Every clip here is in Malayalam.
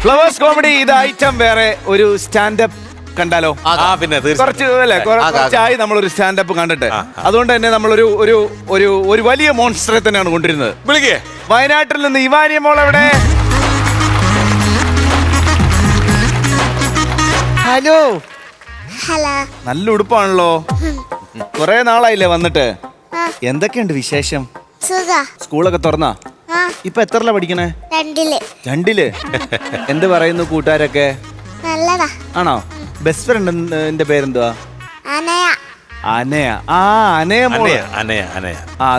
ഫ്ലവേഴ്സ് കോമഡി ഇത് ഐറ്റം വേറെ ഒരു സ്റ്റാൻഡപ്പ് കണ്ടാലോ? പിന്നെ കുറച്ചായി നമ്മളൊരു സ്റ്റാൻഡപ്പ് കണ്ടിട്ട്, അതുകൊണ്ട് തന്നെ നമ്മളൊരു ഒരു ഒരു ഒരു വലിയ മോൺസ്റ്ററെ തന്നെയാണ് കൊണ്ടിരുന്നത്. വിളിക്കേ വയനാട്ടിൽ നിന്ന് ഇവാനിയ മോൾ എവിടെ? ഹലോ. ഹലോ. നല്ല ഉടുപ്പാണല്ലോ. കൊറേ നാളായില്ലേ വന്നിട്ട്? എന്തൊക്കെയുണ്ട് വിശേഷം? സ്കൂളൊക്കെ തുറന്നാ? ഇപ്പൊ എത്രല്ല പഠിക്കണേ? രണ്ടില്. എന്ത് പറയുന്നു കൂട്ടുകാരൊക്കെ? നല്ലതാ. ആണോ? ബെസ്റ്റ് ഫ്രണ്ടിന്റെ പേരെന്തുവാ? അനയ.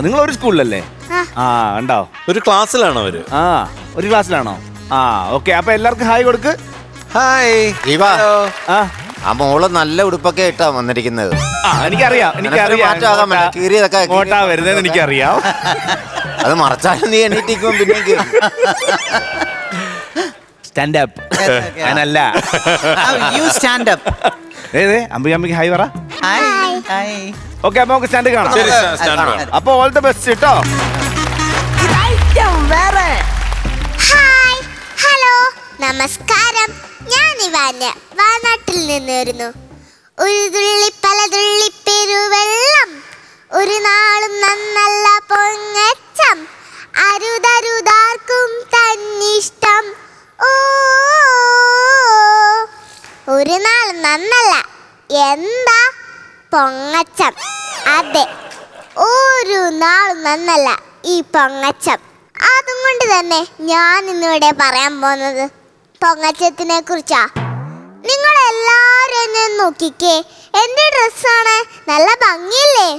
നിങ്ങൾ ഒരു സ്കൂളിലല്ലേ? ഉണ്ടോ? ഒരു ക്ലാസ്സിലാണോ അവര്? ഒരു ക്ലാസ്സിലാണോ? ഓക്കെ. അപ്പൊ എല്ലാവർക്കും ഹായ് കൊടുക്ക്. ഹായ്. ആ മോള് നല്ല ഉടുപ്പൊക്കെ ഇട്ടാ വന്നിരിക്കുന്നത്. എനിക്കറിയാം. വരുന്നതെന്ന് എനിക്കറിയാം. അത് മറച്ചാലും നീ എണ്ണീറ്റിക്കും. പിന്നെ സ്റ്റാൻഡപ്പ് ഞാനല്ല. അമ്പിക്ക് ഹായ് പറ. ഓക്കെ, അപ്പൊ നമുക്ക് സ്റ്റാൻഡ് കാണാം. അപ്പൊ ഓൾ ദ ബെസ്റ്റ് കേട്ടോ. ഹലോ, നമസ്കാരം. ഞാൻ ഇവാന്യ, വയനാട്ടിൽ നിന്ന് വരുന്നു. ഒരു തുള്ളി പല തുള്ളി പെരുവെള്ളം, ഒരു നാളും നന്നല്ല പൊങ്ങച്ചം, അരുതരുതാർക്കും തന്നിഷ്ടം. ഓ, ഒരു നാളും നന്നല്ല, എന്താ പൊങ്ങച്ചം? അതെ, ഒരു നാളും നന്നല്ല ഈ പൊങ്ങച്ചം. അതും കൊണ്ട് തന്നെ ഞാൻ ഇന്നിവിടെ പറയാൻ പോകുന്നത് പൊങ്ങച്ചത്തിനെ കുറിച്ചാ. നിങ്ങളെല്ലാരും എന്നെ നോക്കിക്കേ, എന്റെ ഡ്രസ്സാണ്, നല്ല ഭംഗിയില്ലേ?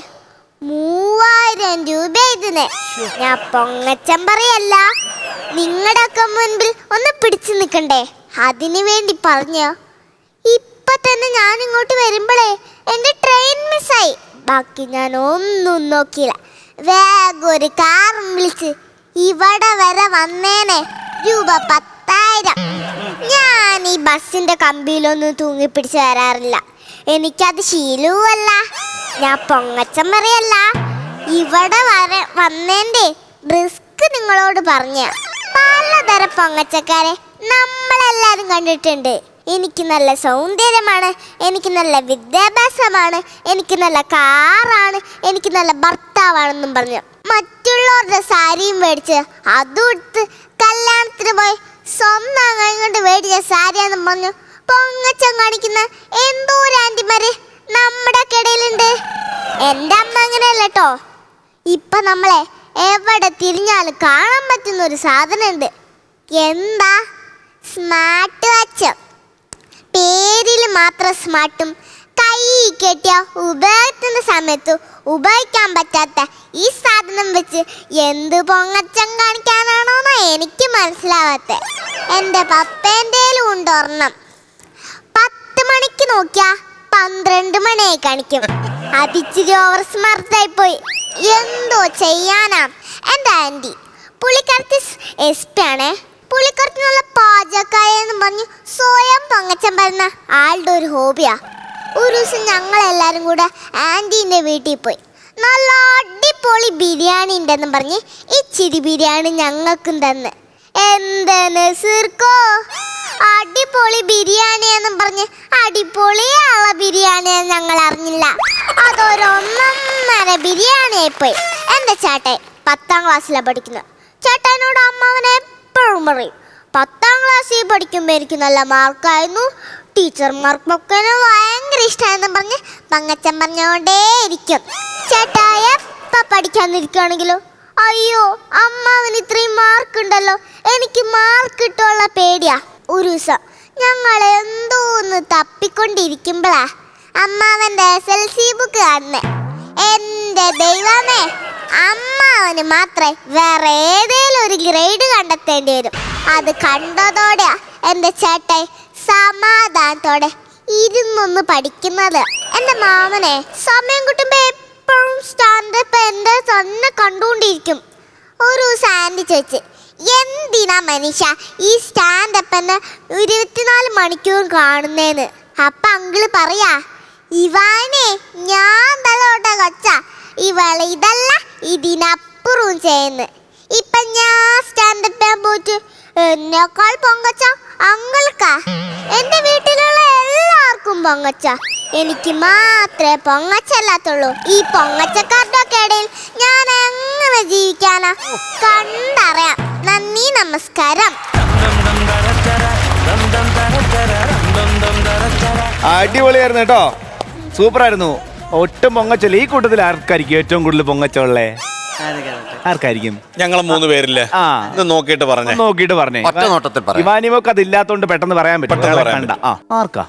3000 രൂപ ഇതിന്. ഞാൻ പൊങ്ങച്ചം പറയല്ല, നിങ്ങളുടെ ഒക്കെ മുൻപിൽ ഒന്ന് പിടിച്ചു നിൽക്കണ്ടേ, അതിനു വേണ്ടി പറഞ്ഞ. ഇപ്പൊ തന്നെ ഞാൻ ഇങ്ങോട്ട് വരുമ്പോഴേ എന്റെ ട്രെയിൻ മിസ്സായി. ബാക്കി ഞാൻ ഒന്നും നോക്കിയില്ല, വേഗം ഒരു കാറും വിളിച്ച് ഇവിടെ വരെ വന്നേനെ. രൂപ 10,000. ഞാൻ ഈ ബസ്സിന്റെ കമ്പിയിലൊന്നും തൂങ്ങിപ്പിടിച്ച് വരാറില്ല, എനിക്കത് ശീലവുമല്ല. ഞാൻ പൊങ്ങച്ചം പറയല്ല, ഇവിടെ വരെ വന്നേന്റെ റിസ്ക് നിങ്ങളോട് പറഞ്ഞ. പലതരം പൊങ്ങച്ചക്കാരെ നമ്മളെല്ലാരും കണ്ടിട്ടുണ്ട്. എനിക്ക് നല്ല സൗന്ദര്യമാണ്, എനിക്ക് നല്ല വിദ്യാഭ്യാസമാണ്, എനിക്ക് നല്ല കാറാണ്, എനിക്ക് നല്ല ഭർത്താവാണെന്നും പറഞ്ഞു മറ്റുള്ളവരുടെ സാരിയും മേടിച്ച് അതും എടുത്ത് കല്യാണത്തിന് പോയി സ്വന്തം അങ്ങനെ കൊണ്ട് മേടിച്ച സാരിയാണെന്നും പറഞ്ഞു പൊങ്ങച്ചം കാണിക്കുന്ന എന്തോ ഒരു ആന്റിമാര് നമ്മുടെ ഇടയിലുണ്ട്. എൻ്റെ അമ്മ അങ്ങനെയല്ല കേട്ടോ. ഇപ്പൊ നമ്മളെ എവിടെ തിരിഞ്ഞാലും കാണാൻ പറ്റുന്ന ഒരു സാധനമുണ്ട്. എന്താ? Smart watch. പേരിൽ മാത്രം സ്മാർട്ടും കൈ കെട്ടിയ ഉപയോഗത്തിന്റെ സമയത്ത് ഉപയോഗിക്കാൻ പറ്റാത്ത ഈ സാധനം വെച്ച് എന്ത് പൊങ്ങച്ചം കാണിക്കാനാണോന്നാ എനിക്ക് മനസ്സിലാവാത്ത. എൻ്റെ പപ്പേൻ്റെയിലും ഉണ്ട് ഒരെണ്ണം. 10 മണിക്ക് നോക്കിയാ 12 മണിയായി കാണിക്കും. അതിച്ചിരി ഓവർ സ്മാർട്ടായി പോയി. എന്തോ ചെയ്യാനാ. എൻ്റെ ആൻറ്റി പുള്ളിക്കാരത്തി SP ആണേ. പുള്ളിക്കാരത്തി നല്ല പാചകക്കാരെന്ന് പറഞ്ഞ് സ്വയം പൊങ്ങച്ചം പറയുന്ന ആളുടെ ഒരു ഹോബിയാ. ഒരു ദിവസം ഞങ്ങളെല്ലാരും കൂടെ ആൻറ്റീൻ്റെ വീട്ടിൽ പോയി. നല്ല അടിപൊളി ബിരിയാണി ഉണ്ടെന്ന് പറഞ്ഞ് ഇച്ചിരി ബിരിയാണി ഞങ്ങൾക്കും തന്ന്. എന്തെന്ന് സിർക്കോ, അടിപൊളി ബിരിയാണിയെന്നും പറഞ്ഞ് അടിപൊളിയുള്ള ബിരിയാണിയെന്ന് ഞങ്ങൾ അറിഞ്ഞില്ല. അതൊരൊന്നര ബിരിയാണിയായിപ്പോയി. എൻ്റെ ചേട്ടൻ 10ാം ക്ലാസ്സിലാണ് പഠിക്കുന്നത്. ചേട്ടനോട് അമ്മാവനെ എപ്പോഴും പറയും, 10ാം ക്ലാസ്സിൽ പഠിക്കുമ്പോൾ എനിക്ക് നല്ല മാർക്കായിരുന്നു, ടീച്ചർമാർക്കൊക്കെ ഭയങ്കര ഇഷ്ടമായെന്ന് പറഞ്ഞ് പൊങ്ങച്ചം പറഞ്ഞോണ്ടേ ഇരിക്കും. ചേട്ടാ എപ്പോൾ പഠിക്കാനിരിക്കുകയാണെങ്കിലോ അയ്യോ അമ്മാവന് ഇത്രയും മാർക്ക് ഉണ്ടല്ലോ, എനിക്ക് മാർക്ക് കിട്ടുള്ള പേടിയാ. ഒരു ദിവസം ഞങ്ങൾ എന്തോന്ന് തപ്പിക്കൊണ്ടിരിക്കുമ്പോഴാ അമ്മാവൻ്റെ SLC ബുക്ക് കാണുന്നേ. എൻ്റെ ദൈവമേ, അമ്മാവന് മാത്രമേ വേറെ ഏതേലും ഒരു ഗ്രേഡ് കണ്ടെത്തേണ്ടി വരും. അത് കണ്ടതോടെയാ എൻ്റെ ചേട്ടൻ സമാധാനത്തോടെ ഇരുന്നൊന്ന് പഠിക്കുന്നത്. എൻ്റെ മാമനെ സമയം കിട്ടുമ്പോ എപ്പോഴും സ്റ്റാൻഡപ്പ് എൻ്റെ തന്നെ കണ്ടുകൊണ്ടിരിക്കും. ഒരു ദിവസം ആൻറ്റി ചോദിച്ച്, എന്തിനാ മനുഷ്യ ഈ സ്റ്റാൻഡപ്പ് എന്നെ 24 മണിക്കൂറും കാണുന്നേന്ന്. അപ്പൊ അങ്കിള് പറയാ, ഇവാനെ ഞാൻ തലോട്ട കൊച്ച, ഇവള് ഇതല്ല ഇതിനപ്പുറവും ചെയ്യുന്നു. ഇപ്പൊ ഞാൻ സ്റ്റാൻഡപ്പ് ചെയ്യാൻ പോയിട്ട് എന്നേക്കാൾ പൊങ്ങച്ച അങ്കിൾക്കാ എന്റെ വീട്ടിലുള്ള എല്ലാവർക്കും പൊങ്ങച്ച. എനിക്ക് മാത്രമേ പൊങ്ങച്ചല്ലാത്തുള്ളൂ. ഈ പൊങ്ങച്ചക്കാരുടെ ഒക്കെ ഇടയിൽ ഞാൻ എങ്ങനെ ജീവിക്കാനാ? കണ്ടറിയാം. നന്ദി, നമസ്കാരം. അടിപൊളിയായിരുന്നു കേട്ടോ, സൂപ്പർ ആയിരുന്നു. ഒട്ടും പൊങ്ങച്ചല്ല. ഈ കൂട്ടത്തിൽ ആർക്കായിരിക്കും ഏറ്റവും കൂടുതൽ പൊങ്ങച്ചുള്ളേ? ആർക്കായിരിക്കും? ഞങ്ങളെ 3 പേരില്ലേ? ഇത് നോക്കിയിട്ട് പറഞ്ഞേ. നോക്കിയിട്ട് പറഞ്ഞേ. ഒറ്റ നോട്ടത്തിൽ പറയാം. ഇവാനിമോക്ക് അതില്ലാത്തോണ്ട് പെട്ടെന്ന് പറയാൻ പറ്റും. കണ്ട ആർക്കാ?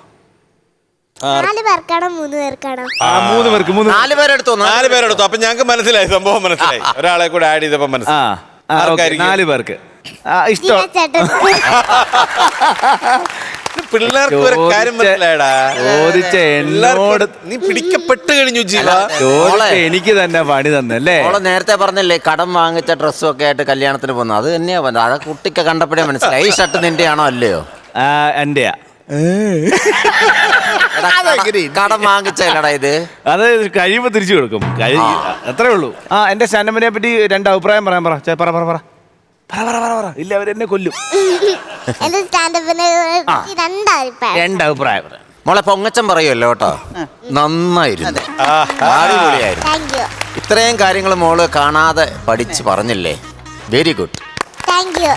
4 പേർക്കാണോ 3 പേർക്കാണോ? 3 പേർക്ക്. 4 പേരെടുത്തോ? 4 പേരെടുത്തു. അപ്പൊ ഞങ്ങൾക്ക് മനസ്സിലായി, സംഭവം മനസ്സിലായി. ഒരാളെ കൂടെ ആഡ് ചെയ്തപ്പോ മനസ്സിലായി. 4 പേർക്ക് ഇഷ്ടം. ചേട്ടൻ പിള്ളേർക്ക് ഒരു കാര്യം മനസ്സിലായടാ. ചോദിച്ച എന്നോട് നീ പിടിക്കപ്പെട്ട് കഴിഞ്ഞു ജീവ. ചോദിച്ച എനിക്ക് തന്നെ പണി തന്നല്ലേ? മോളെ നേരത്തെ പറഞ്ഞല്ലേ കടം വാങ്ങിച്ച ഡ്രസ്സും ഒക്കെ ആയിട്ട് കല്യാണത്തിന് പോകുന്നത്. അത് തന്നെയാ പറഞ്ഞത്. അത് കുട്ടിക്ക് കണ്ടപ്പോഴേ മനസ്സിലായി. ഈ ഷർട്ട് നിന്റെയാണോ അല്ലയോ? എന്റെയാ. കടം വാങ്ങിച്ചല്ലടാ ഇത്. അത് കഴിയുമ്പോ തിരിച്ചു കൊടുക്കും. അത്രേ ഉള്ളൂ. എന്റെ സ്റ്റാൻഡപ്പിനെ പറ്റി 2 അഭിപ്രായം പറയാൻ പറ. ഇല്ല, അവരെന്നെ കൊല്ലും. എന്റെ സ്റ്റാൻഡപ്പിന് 2 അഭിപ്രായം. മോളെ പൊങ്ങച്ചം പറയുമല്ലോ കേട്ടോ. നന്നായിരുന്നു, അടിപൊളിയായിരുന്നു. Thank you. ഇത്രയും കാര്യങ്ങൾ മോള് കാണാതെ പഠിച്ച് പറഞ്ഞില്ലേ? Very good. Thank you.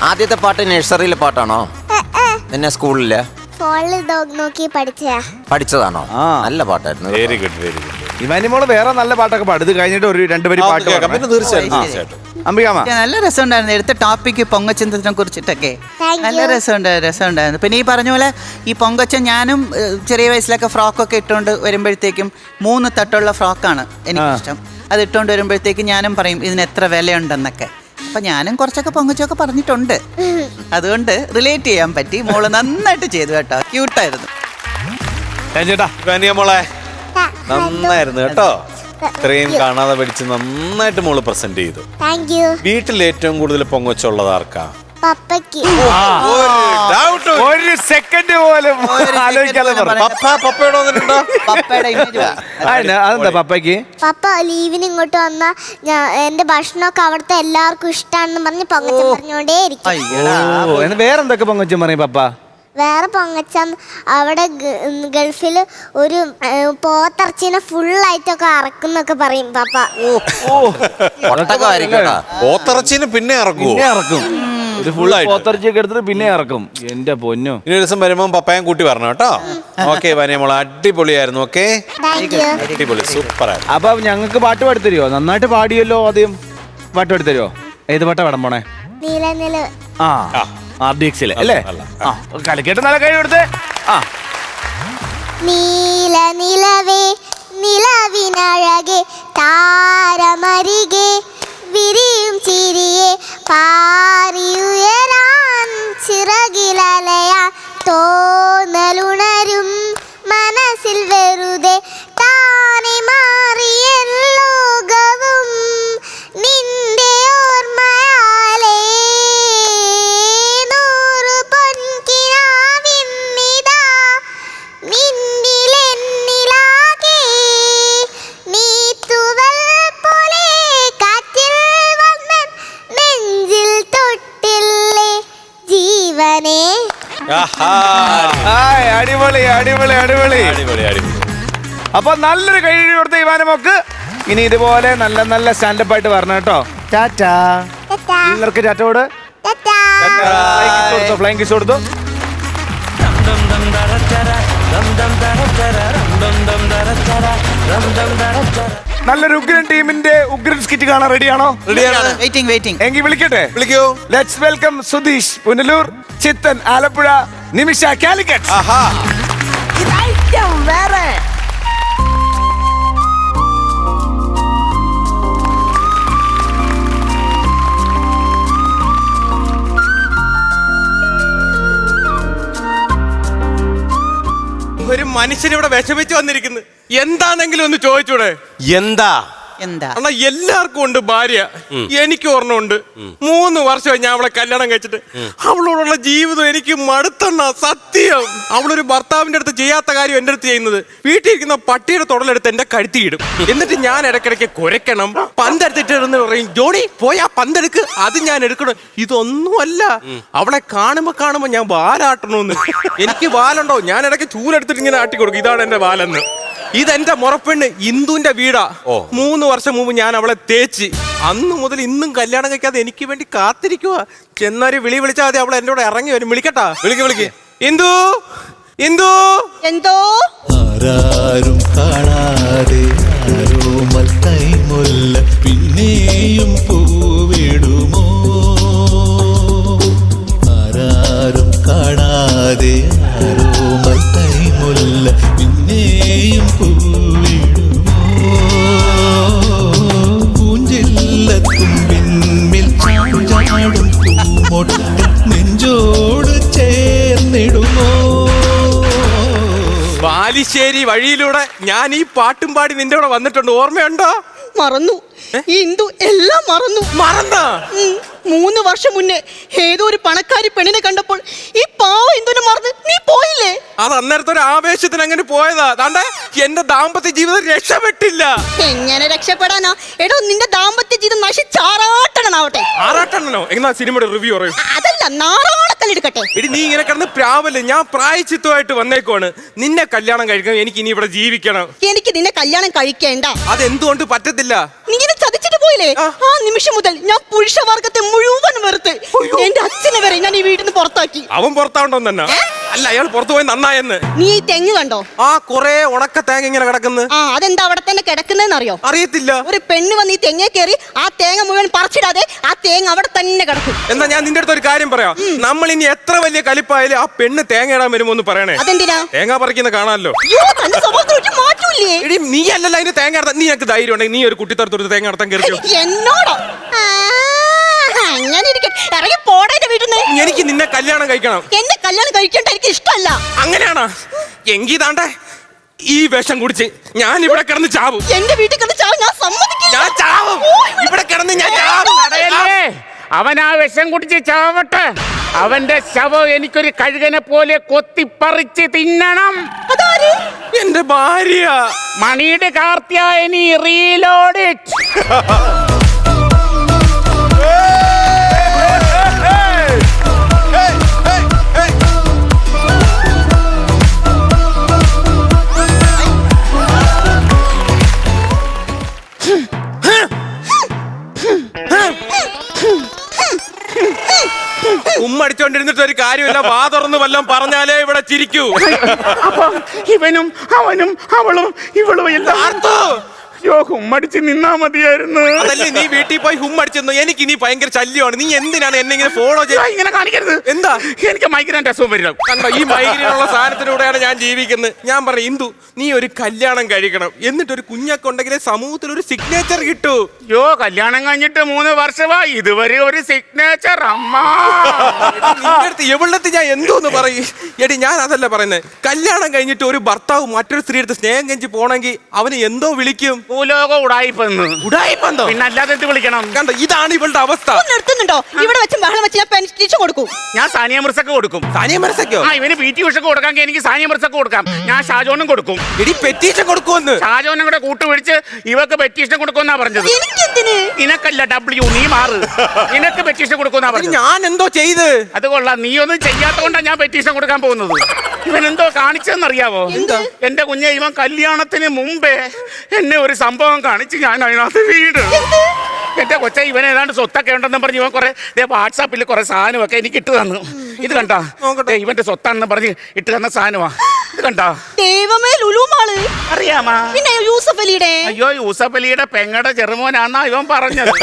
ആദ്യത്തെ പാട്ട് നഴ്സറിയിലെ പാട്ടാണോ? നിന്നെ സ്കൂളില് ഫോണിൽ നോക്കി പഠിച്ചതാണോ? നല്ല പാട്ടായിരുന്നു. Very good, very good. ഇവാനിമോള് വേറെ നല്ല പാട്ടൊക്കെ പാടും. ഇത് കഴിഞ്ഞിട്ട് ഒരു 2 വരി പാട്ട് കേൾക്കാം. പിന്നെ തീർച്ചയായിട്ടും. അംബികാമ, നല്ല രസമുണ്ടായിരുന്നു. എടുത്ത ടോപ്പിക്ക് പൊങ്ങച്ചനെ കുറിച്ചിട്ടൊക്കെ നല്ല രസമുണ്ടായിരുന്നു. പിന്നെ ഈ പറഞ്ഞ പോലെ ഈ പൊങ്കച്ചൻ ഞാനും ചെറിയ വയസ്സിലൊക്കെ ഫ്രോക്കൊക്കെ ഇട്ടുകൊണ്ട് വരുമ്പോഴത്തേക്കും 3 തട്ടുള്ള ഫ്രോക്കാണ് എനിക്കിഷ്ടം. അത് ഇട്ടുകൊണ്ട് വരുമ്പോഴത്തേക്കും ഞാനും പറയും ഇതിന് എത്ര വിലയുണ്ടെന്നൊക്കെ. അപ്പൊ ഞാനും കുറച്ചൊക്കെ പൊങ്കച്ചൊക്കെ പറഞ്ഞിട്ടുണ്ട്. അതുകൊണ്ട് റിലേറ്റ് ചെയ്യാൻ പറ്റി. മോള് നന്നായിട്ട് ചെയ്തു കേട്ടോ, ക്യൂട്ടായിരുന്നു. മോളെ നന്നായിരുന്നു കേട്ടോ. ഇത്രയും കാണാതെ പഠിച്ച് നന്നായിട്ട് മോള് പ്രസന്റ് ചെയ്തു. Thank you. വീട്ടിൽ ഏറ്റവും കൂടുതൽ പൊങ്ങച്ചുള്ളത് ആർക്കാ? പപ്പയ്ക്ക്. ഒരു സെക്കൻഡ് പോലും ആലോചിക്കാതെ പപ്പയുടെ വന്നിട്ടുണ്ടോ? പപ്പയുടെ ഇമേജ് അതെന്താ പപ്പയ്ക്ക്? പപ്പ ലീവിന് ഇങ്ങോട്ട് വന്നാ എന്റെ ഭക്ഷണമൊക്കെ അവിടുത്തെ എല്ലാവർക്കും ഇഷ്ടമാണെന്ന് പറഞ്ഞ് പൊങ്ങച്ചൻ പറഞ്ഞോണ്ടേ ഇരിക്കും. വേറെന്തൊക്കെ പൊങ്ങച്ചൻ പറയും പപ്പ? വേറെ പൊങ്ങച്ചൻ അവിടെ ഗൾഫിൽ ഒരു പോത്തിറച്ചിനെ ഫുള്ളായിട്ടൊക്കെ അറക്കുന്നൊക്കെ പറയും പപ്പ. പോത്തിറച്ചിന് പിന്നെ ഇറക്കും. ഒരു ഫുൾ പോത്തിറച്ചിയൊക്കെ എടുത്തിട്ട് പിന്നെ ഇറക്കും. എന്റെ പൊന്നു. ഇനി ഒരു ദിവസം വരുമ്പോ പപ്പയും കൂട്ടി പറഞ്ഞു കേട്ടോ. ഓക്കെ വനിയമോളെ, അടിപൊളിയായിരുന്നു. ഓക്കെ, അടിപൊളി, സൂപ്പർ ആയിരുന്നു. അപ്പൊ ഞങ്ങൾക്ക് പാട്ട് പാടിത്തരുമോ? നന്നായിട്ട് പാടിയല്ലോ. ആദ്യം പാട്ട് പാടിത്തരുമോ? ഏത് പാട്ടാ പാടാൻ പോണേ? RDX അല്ലേ? കളിക്കേട്ട് നല്ല കഴിവ് കൊടുത്തേ. നീല നിലവേ നിലവിനഴകെ താരമരികെ വിരിയും ചിരിയെ പാറിയുയരാൻ ചിറകിലലയാൻ തോന്നലുണരും മനസ്സിൽ വെറുതെ താനെ മാറിയ ലോകവും നിന്റെ ഓർമ്മയാലേ. അടിപൊളി അടിപൊളി അടിപൊളി അടിപൊളി അടിപൊളി. അപ്പൊ നല്ലൊരു കഴിവ് കൊടുത്ത ഇവാനമോക്ക് ഇനി ഇതുപോലെ നല്ല നല്ല സ്റ്റാൻഡപ്പ് ആയിട്ട് വരണം കേട്ടോ. ടാറ്റാ. എല്ലാവർക്കും ടാറ്റോട് ഫ്ലൈങ് കിസ് കൊടുത്തു. നല്ലൊരു ഉഗ്രൻ ടീമിന്റെ ഉഗ്രൻ സ്കിറ്റ് കാണാൻ റെഡിയാണോ? റെഡിയാണ്. വെയിറ്റിംഗ്. എങ്കിൽ വിളിക്കട്ടെ? വിളിക്കൂ. ലെറ്റ്സ് വെൽക്കം സുധീഷ് പുനലൂർ, ചിത്തൻ ആലപ്പുഴ, നിമിഷ കാലിക്കറ്റ്. ആഹാ. ഒരു മനുഷ്യൻ ഇവിടെ വിഷമിച്ച് വന്നിരിക്കുന്നു. എന്താണെങ്കിലും ഒന്ന് ചോദിച്ചൂടെ? എന്താ എന്താ? അണ്ണാ എല്ലാവർക്കും ഉണ്ട് ഭാര്യ, എനിക്ക് ഒരെണ്ണമുണ്ട്. 3 വർഷമായി ഞാൻ അവളെ കല്യാണം കഴിച്ചിട്ട്. അവളോടുള്ള ജീവിതം എനിക്ക് മടുത്തണ്ണ, സത്യം. അവളൊരു ഭർത്താവിന്റെ അടുത്ത് ചെയ്യാത്ത കാര്യം എന്റെ അടുത്ത് ചെയ്യുന്നത്. വീട്ടിൽ ഇരിക്കുന്ന പട്ടിയുടെ തുടലെടുത്ത് എന്റെ കഴുത്തിയിടും. എന്നിട്ട് ഞാൻ ഇടയ്ക്കിടയ്ക്ക് കുരയ്ക്കണം, പന്തെടുത്തിട്ട് പറയും, ജോണി പോയി ആ പന്തെടുക്ക്, അത് ഞാൻ എടുക്കണം. ഇതൊന്നുമല്ല, അവളെ കാണുമ്പോ ഞാൻ വാലാട്ടണമെന്ന്. എനിക്ക് വാലുണ്ടോ? ഞാൻ ഇടയ്ക്ക് ചൂലെടുത്തിട്ട് ഇങ്ങനെ ആട്ടി കൊടുക്കും, ഇതാണ് എന്റെ വാലെന്ന്. ഇതെന്റെ മുറപ്പെണ്ണ് ഇന്ദുവിന്റെ വീടാ. 3 വർഷം മുമ്പ് ഞാൻ അവളെ തേച്ച്, അന്ന് മുതൽ ഇന്നും കല്യാണം കഴിക്കാതെ എനിക്ക് വേണ്ടി കാത്തിരിക്കുക. ചെന്നാരി വിളിച്ചാൽ മതി, അവളെ എന്നോട് ഇറങ്ങി വരും. വിളിക്കട്ടാ? വിളിക്ക്. ഇന്ദു, ഇന്ദു. എന്തോ? ആരാരും കാണാതെ ആരോമൽ കൈമുല്ല പിന്നെയും പൂവിടുമോ? ആരാരും കാണാതെ ആരോമൽ കൈമുല്ല പിന്നെയും പൂവിടുമോ? പൂഞ്ചില്ലത്തുമ്പിന്മേൽ ചാഞ്ചാടും പൂമൊട്ട് നെഞ്ചോട് ചേർന്നിടുമോ? ബാലിശ്ശേരി വഴിയിലൂടെ ഞാൻ ഈ പാട്ടും പാടി നിന്റെ കൂടെ വന്നിട്ടുണ്ട്, ഓർമ്മയുണ്ടോ? മറന്നു. ഈ ഇന്ദു എല്ലാം മറന്നു. മറന്നാ? 3 വർഷം മുന്നേ ഏതോ ഒരു പണക്കാരി പെണ്ണിനെ കണ്ടപ്പോൾ ഈ പാവ ഇന്ദുവിനെ മറന്ന് നീ പോയില്ലേ? അത് അന്നേരത്തെ ഒരു ആവേശത്തിന് അങ്ങനെ പോയതാ. അതാണ്ട് എന്റെ ദാമ്പത്യ ജീവിതം രക്ഷപ്പെട്ടില്ല. എങ്ങനെ രക്ഷപ്പെടാനാ? എടോ, നിന്റെ ദാമ്പത്യ ജീവിതം നശിച്ചാറാട്ടണനാവട്ടെ. ആറാട്ടണ്ണനോ? എന്നാ സിനിമയുടെ റിവ്യൂ പറയൂ. അതല്ല, നാറാണക്കല്ലെടുക്കട്ടെ. എടി, നീ ഇങ്ങനെ കിടന്ന് പ്രാവല്ലേ? ഞാൻ പ്രായച്ചിത്തമായിട്ട് വന്നേക്കുവാണ്. നിന്നെ കല്യാണം കഴിക്കണം, എനിക്ക് ഇനി ഇവിടെ ജീവിക്കണം. എനിക്ക് നിന്നെ കല്യാണം കഴിക്കേണ്ട. അതെന്തുകൊണ്ട് പറ്റത്തില്ല? നീ ഇങ്ങനെ ചതിച്ചിട്ട് പോയില്ലേ? ആ നിമിഷം മുതൽ ഞാൻ പുരുഷവർഗത്തെ മുഴുവൻ വെറുത്ത് എന്റെ അച്ഛനെ വരെ ഞാൻ ഈ വീട്ടിൽ നിന്ന് പുറത്താക്കി. അവൻ പുറത്താവണ്ടോ തന്നെ? അല്ല, അയാൾ പുറത്തു പോയി നന്നായെന്ന്. നീ ഈ തെങ്ങ് കണ്ടോ? ആ, കൊറേ ഉണക്ക തേങ്ങ ഇങ്ങനെ കിടക്കുന്നു. ആ, അതെന്താ അവിടെ തന്നെ കിടക്കുന്നതെന്ന് അറിയോ? അറിയത്തില്ല. ഒരു പെണ്ണ് വന്ന് ഈ തെങ്ങേ കയറി ആ തേങ്ങ മുഴുവൻ പറിച്ചിടാതെ ആ തേങ്ങ അവിടെ തന്നെ കിടക്കും. എന്നാ ഞാൻ നിന്റെ അടുത്ത് ഒരു കാര്യം പറയാം. നമ്മൾ ഇനി എത്ര വലിയ കലിപ്പായാലും ആ പെണ്ണ് തേങ്ങ ഇടാൻ വരുമോ എന്ന് പറയണേ. അതെന്തിനാ? തേങ്ങ പറിക്കുന്ന കാണാമല്ലോ. അയ്യോ, തന്റെ സ്വഭാവത്തിൽ ഒരു മാറ്റമില്ലേ? എടി, നീ അല്ലല്ലോ അതിന് തേങ്ങ നടത്താൻ. നീ എനിക്ക് ധൈര്യം ഉണ്ടെങ്കിൽ നീ ഒരു കുട്ടിത്തരത്തൊരു തേങ്ങ നടത്താൻ കയറിയോ? എന്നോടോ? അങ്ങനെ ഇറങ്ങി പോടാ എന്റെ വീട്ടിൽ നിന്ന്. എനിക്ക് നിന്നെ കല്യാണം കഴിക്കണം. എന്നെ കല്യാണം കഴിക്കേണ്ട എനിക്ക് ഇഷ്ടമല്ല. അങ്ങനെയാണോ? എങ്കി താണ്ടെ ഈ വിഷം കുടിച്ച് ഞാൻ ഇവിടെ കിടന്ന് ചാവും. എന്റെ വീട്ടിൽ കിടന്ന് ചാവും ഞാൻ സമ്മതിക്കില്ല. ഞാൻ ചാവും. ഇവിടെ കിടന്ന് ഞാൻ ചാവും. അവൻ ആ വിഷം കുടിച്ച് ചാവട്ടെ. അവന്റെ ശവം എനിക്കൊരു കഴുകനെ പോലെ കൊത്തിപ്പറിച്ച് തിന്നണം. അതാര്? എന്റെ ഭാര്യ മണിയുടെ കാർത്യായനി റീലോഡ്. ഉമ്മടിച്ചോണ്ടിരുന്നിട്ട് ഒരു കാര്യമില്ല. വാ തുറന്ന് വല്ലതും പറഞ്ഞാലേ ഇവിടെ ചിരിക്കൂ. അപ്പൊ ഇവനും അവനും അവളും ഇവളും എല്ലാം ഉമ്മടിച്ച് നിന്നാ മതിയായിരുന്നു. അതല്ലേ, നീ വീട്ടിൽ പോയി ഹുമ്മടിച്ചെന്നു. എനിക്ക് ഇനി ഭയങ്കര ശല്യമാണ്. നീ എന്തിനാണ് എന്നെ ഇങ്ങനെ ഫോളോ ചെയ്യുന്നത്? ഇങ്ങനെ കാണിക്കരുത്. എന്താ? എനിക്ക് മൈഗ്രൈൻ്റെ അസുഖം വരില്ല. കണ്ടോ, ഈ മൈഗ്രൈനുള്ള സാധനത്തിലൂടെയാണ് ഞാൻ ജീവിക്കുന്നത്. ഞാൻ പറഞ്ഞു, ഇന്ദു നീ ഒരു കല്യാണം കഴിക്കണം, എന്നിട്ടൊരു കുഞ്ഞൊക്കെ ഉണ്ടെങ്കിലേ സമൂഹത്തിൽ ഒരു സിഗ്നേച്ചർ കിട്ടൂ. യോ, കല്യാണം കഴിഞ്ഞിട്ട് 3 വർഷമായി, ഇതുവരെ ഒരു സിഗ്നേച്ചർ. അമ്മ എവിടത്ത് ഞാൻ എന്തോന്ന് പറയും? എടി, ഞാൻ അതല്ല പറയുന്നത്. കല്യാണം കഴിഞ്ഞിട്ട് ഒരു ഭർത്താവ് മറ്റൊരു സ്ത്രീ എടുത്ത് സ്നേഹം കെഞ്ചി പോണെങ്കിൽ അവന് എന്തോ വിളിക്കും? ഭൂലോക ഉടായിപ്പെന്ന്. ഉടായിപ്പെന്തോ? പിന്നെ അല്ലാതെ എന്ത് വിളിക്കണം? കണ്ടോ, ഇതാണ് ഇവളുടെ അവസ്ഥ. നിർത്തുന്നുണ്ടോ? ഇവിടെ വെച്ച് ബഹളം വെച്ച് ഞാൻ പെൻഷൻ കൊടുക്കും. ഞാൻ സാനിയ മിർസക്ക് കൊടുക്കും. സാനിയ മിർസക്കോ? ആ, ഇവന് PT ഉഷക്ക് കൊടുക്കാം, എനിക്ക് സാനിയ മിർസക്ക് കൊടുക്കാം. ഞാൻ ഷാജോനും കൊടുക്കും. എടി, പെറ്റീഷൻ കൊടുക്കുമെന്ന്. ഷാജോനും കൂടെ കൂട്ടുപിടിച്ച് ഇവക്ക് പെറ്റീഷൻ കൊടുക്കുമെന്നാ പറഞ്ഞത്. എനിക്കെന്തിന്? നിനക്കല്ല W, നീ മാറ്. നിനക്ക് പെറ്റീഷൻ കൊടുക്കുമെന്നാ പറഞ്ഞത്. ഞാൻ എന്തോ ചെയ്ത്? അത് കൊള്ളാം. നീ ഒന്നും ചെയ്യാത്തോണ്ടാ ഞാൻ പെറ്റീഷൻ കൊടുക്കാൻ പോകുന്നത്. ഇവൻ എന്തോ കാണിച്ചെന്നറിയാവോ? എന്റെ കുഞ്ഞെ, ഇവൻ കല്യാണത്തിന് മുമ്പേ എന്നെ ഒരു സംഭവം കാണിച്ച് ഞാൻ അതിനകത്ത് വീട്. എന്റെ കൊച്ച, ഇവൻ ഏതാണ്ട് സ്വത്തൊക്കെ ഉണ്ടെന്ന് പറഞ്ഞ് ഇവൻ കുറെ വാട്സാപ്പിൽ കുറെ സാധനമൊക്കെ എനിക്ക് ഇട്ട് തന്നു. ഇത് കണ്ടാ? ഇവന്റെ സ്വത്താണെന്ന് പറഞ്ഞ് ഇട്ട് തന്ന സാധനമാ. ഇത് കണ്ടാ? ദൈവമേ, ലുലുമാള് അറിയാമാ? പിന്നെ യൂസഫ് അലിയുടെ. അയ്യോ, യൂസഫ് അലിയുടെ പെങ്ങടെ ചെറുമോനാന്നാ ഇവൻ പറഞ്ഞത്.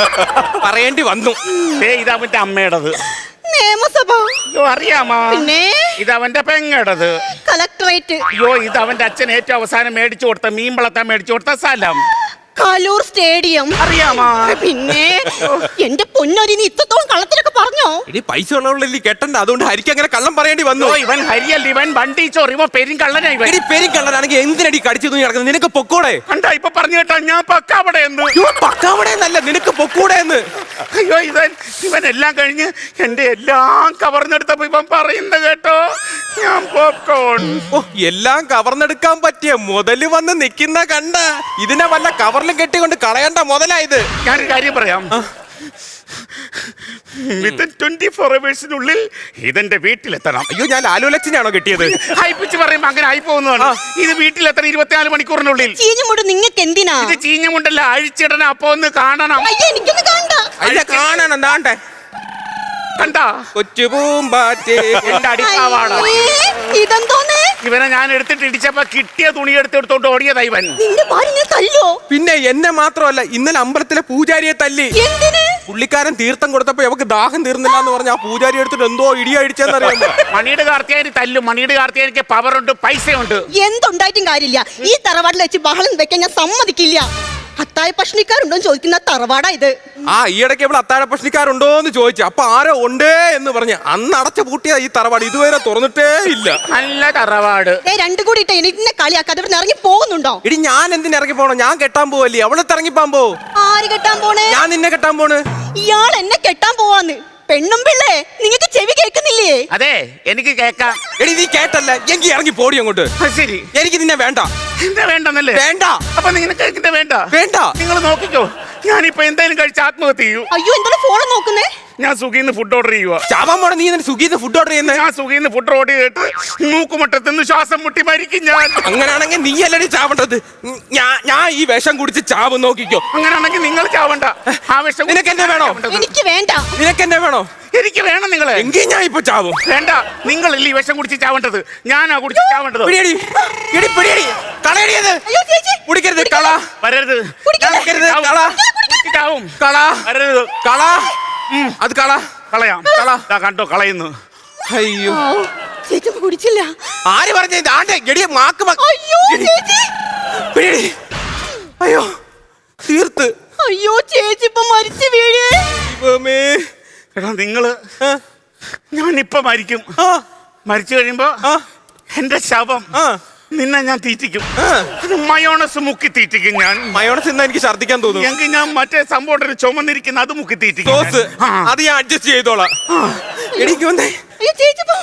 പറയേണ്ടി വന്നു. ഇതവന്റെ അമ്മയുടേത്. നിയമസഭ. അയ്യോ, അറിയാമാ? പിന്നെ ഇതവന്റെ പെങ്ങടത്. കളക്ടറേറ്റ്. അയ്യോ, ഇത് അവന്റെ അച്ഛൻ ഏറ്റവും അവസാനം മേടിച്ചു കൊടുത്ത, മീൻ വളർത്താൻ മേടിച്ചു കൊടുത്ത സ്ഥലം. കലൂർ സ്റ്റേഡിയം അറിയാമോ? പിന്നെ എന്റെ പൊന്നൊരി നീ ഇത്രത്തോളം കള്ളത്തിലൊക്കെ പറഞ്ഞോ? ഇനി പൈസ ഉള്ളവരുടെ കെട്ടണ്ട, അതുകൊണ്ട് ഹരിക്ക് അങ്ങനെ കള്ളം പറയേണ്ടി വന്നു. ഓ, ഇവൻ ഹരിയല്ല, ഇവൻ വണ്ടി ചോറിയുമ്പോ പെരും കള്ളനാ ഇവൻ. എടി പേരും കള്ളനാണെങ്കിൽ എന്തിനടി കടിച്ചു തൂങ്ങി നടക്കുന്നത്? നിനക്ക് പൊക്കോടെ. കണ്ടാ ഇപ്പൊ പറഞ്ഞു കേട്ടാ ഞാൻ പക്കാവിടെ എന്ന്. പക്കാവിടെ എന്നല്ല, നിനക്ക് പൊക്കൂടെ എന്ന്. അയ്യോ ഇവൻ എല്ലാം കഴിഞ്ഞ് എന്റെ എല്ലാം കവർന്നെടുത്തപ്പോ ഇവൻ പറയുന്നത് കേട്ടോ, ഞാൻ പോപ്കോൺ. ഓ, എല്ലാം കവർന്നെടുക്കാൻ പറ്റിയ മുതല് വന്ന് നിക്കുന്ന കണ്ട. ഇതിനെ വല്ല കവറിലും കെട്ടിക്കൊണ്ട് കളയണ്ട മുതലായത്. ഞാനൊരു കാര്യം പറയാം. വിത്തിൻ 24 ഹവേഴ്സിനുള്ളിൽ ഇതെന്റെ വീട്ടിലെത്തണം. അയ്യോ, ഞാൻ ലാലുലക്ഷ്മിയാണോ കിട്ടിയത്? ഹൈപ്പിച്ച് പറയുമ്പോ അങ്ങനെ ആയി പോകുന്നതാണ്. ഇത് വീട്ടിലെത്തണം 24 മണിക്കൂറിനുള്ളിൽ. ചീഞ്ഞുമുണ്ട് നിങ്ങൾക്ക് എന്തിനാ? ഇത് ചീഞ്ഞമുണ്ടല്ല, അഴിച്ചിടണം. അപ്പൊ ഒന്ന് കാണണം. അയ്യോ എനിക്കൊന്ന് കണ്ട. അല്ല, കാണണം. എന്താണ്ടേ കണ്ടാ കൊച്ചു പൂമ്പാറ്റേ. എന്റെ അടിക്കാവാണ്. ഇതെന്തോന്ന്? ഇവനെ ഞാൻ എടുത്തിട്ട് ഇടിച്ചപ്പോ കിട്ടിയ തുണി എടുത്തോണ്ട് ഓടിയതാ ഇവൻ. നിന്റെ ഭാര്യ തല്ലോ? പിന്നെ എന്നെ മാത്രമല്ല, ഇന്നലെ അമ്പലത്തിലെ പൂജാരിയെ തല്ലി. എന്തിന്? പുള്ളിക്കാരൻ തീർത്ഥം കൊടുത്തപ്പോ അവക്ക് ദാഹം തീർന്നില്ല എന്ന് പറഞ്ഞ ആ പൂജാരി എടുത്തിട്ട് എന്തോ ഇടിയ അടിച്ചെന്നറിയാമോ? മണിയുടെ കാർത്തിയാനി തല്ലും. മണിയുടെ കാർത്തിയാനിക്ക് പവറുണ്ട്, പൈസയുണ്ട്. എന്തുണ്ടായിട്ടും കാര്യമില്ല. ഈ തറവാട്ടിൽ വെച്ച് ബഹളം വെക്കാൻ ഞാൻ സമ്മതിക്കില്ല. അത്തായ പഷ്ണിക്കാരുണ്ടോ ചോദിക്കുന്ന തറവാടാ ഇത്. ആ, ഈയിടയ്ക്ക് ഇവിടെ അത്താഴ പ്രശ്നക്കാരുണ്ടോ എന്ന് ചോദിച്ചു. അപ്പൊ ആരോ ഉണ്ടേ എന്ന് പറഞ്ഞ് അന്ന് അടച്ചു പൂട്ടിയ ഈ തറവാട് ഇതുവരെ തുറന്നിട്ടേ ഇല്ല. നല്ല തറവാട്. രണ്ടു കൂടി ഇട്ട എന്നെ കളിയാക്കാതെ ഇവിടെ ഇറങ്ങി പോകുന്നുണ്ടോ? ഇടി, ഞാൻ എന്തിനു ഇറങ്ങി പോണോ? ഞാൻ കെട്ടാൻ പോവല്ലേ, അവളെ ഇറങ്ങിപ്പാൻ പോ. ആര് കെട്ടാൻ പോണേ? ഞാൻ നിന്നെ കെട്ടാൻ പോണ്. ഇയാൾ എന്നെ കെട്ടാൻ പോവാന്ന്. പെണ്ണും പിള്ളേ, നിങ്ങൾക്ക് ചെവി കേൾക്കുന്നില്ലേ? അതെ, എനിക്ക് കേക്കാം. എടി, നീ കേട്ടല്ല എങ്കിൽ ഇറങ്ങി പോടി അങ്ങോട്ട്. ശരി, എനിക്ക് നിന്നെ വേണ്ട. എന്താ വേണ്ടെന്നല്ലേ? വേണ്ട. അപ്പൊ നിങ്ങൾക്ക് എന്റെ വേണ്ട. വേണ്ട. നിങ്ങൾ നോക്കിക്കോ, ഞാനിപ്പോ എന്തായാലും കഴിച്ച് ആത്മഹത്യ ചെയ്യൂ. അയ്യോ, എന്താണ് ഫോൺ നോക്കുന്നേ? ഞാൻ സുഖിന്ന് ഫുഡ് ഓർഡർ ചെയ്യുക. ചാവാൻ പോണ നീ സ്വിഗ്ഗിന്ന് ഫുഡ് ഓർഡർ ചെയ്യുന്നത്? ഞാൻ സുഖിന്ന് ഫുഡ് ഓർഡർ ചെയ്തിട്ട് മൂക്കുമുട്ടത്തിന്ന് ശ്വാസം മുട്ടി മരിക്കും ഞാൻ. അങ്ങനെയാണെങ്കിൽ നീ അല്ലടി ചാവേണ്ടത്. ഞാൻ ഈ വിഷം കുടിച്ച് ചാവും, നോക്കിക്കോ. അങ്ങനെയാണെങ്കിൽ നിങ്ങൾ ചാവണ്ട. ആവശ്യം നിനക്ക് എന്നെ വേണോ? എനിക്ക് വേണ്ട. നിനക്ക് എന്നെ വേണോ? എനിക്ക് വേണം നിങ്ങളെ. എങ്കിൽ ഞാൻ ഇപ്പൊ ചാവും. വേണ്ട, നിങ്ങളല്ലേ ഈ വിഷം കുടിച്ച് ചാവേണ്ടത്, ഞാനാ കുടിച്ച് ചാവേണ്ടത്. പിടിയടി, എടി പിടിയടി, കളയടിയത്. അയ്യോ ചേച്ചി, കുടിക്കരുത്, കള. വരരുത്. കുടിക്കരുത്, കള. കുടിച്ച് ചാവും. കള. വരരുത്. കള. അത് കള. കളയാം. ദാ കണ്ടോ, കളയുന്നു. അയ്യോ, ചേച്ചി കുടിച്ചില്ല. ആര് പറഞ്ഞ എടിയ മാക്ക് അയ്യോ ചേച്ചി, പിടിയടി. അയ്യോ, തീർത്ത്. അയ്യോ ചേച്ചി ഇപ്പൊ മരിച്ചു വീഴേ. ദൈവമേ. എടാ നിങ്ങള്, ഞാനിപ്പൊ മരിക്കും. മരിച്ചു കഴിയുമ്പോ എന്റെ ശവം നിന്നെ ഞാൻ തീറ്റിക്കും. അത് മയോണസ് മുക്കി തീറ്റിക്കും ഞാൻ. മയോണസ് എന്നാ എനിക്ക് ഛർദ്ദിക്കാൻ തോന്നുന്നു. എങ്കിൽ ഞാൻ മറ്റേ സംഭവം ചുമന്നിരിക്കുന്ന അത് മുക്കി തീറ്റിക്കും. സോസ് അത് ഞാൻ അഡ്ജസ്റ്റ് ചെയ്തോളാം. എനിക്ക് വന്നേ. അയ്യോ ചേച്ചി ഇപ്പൊ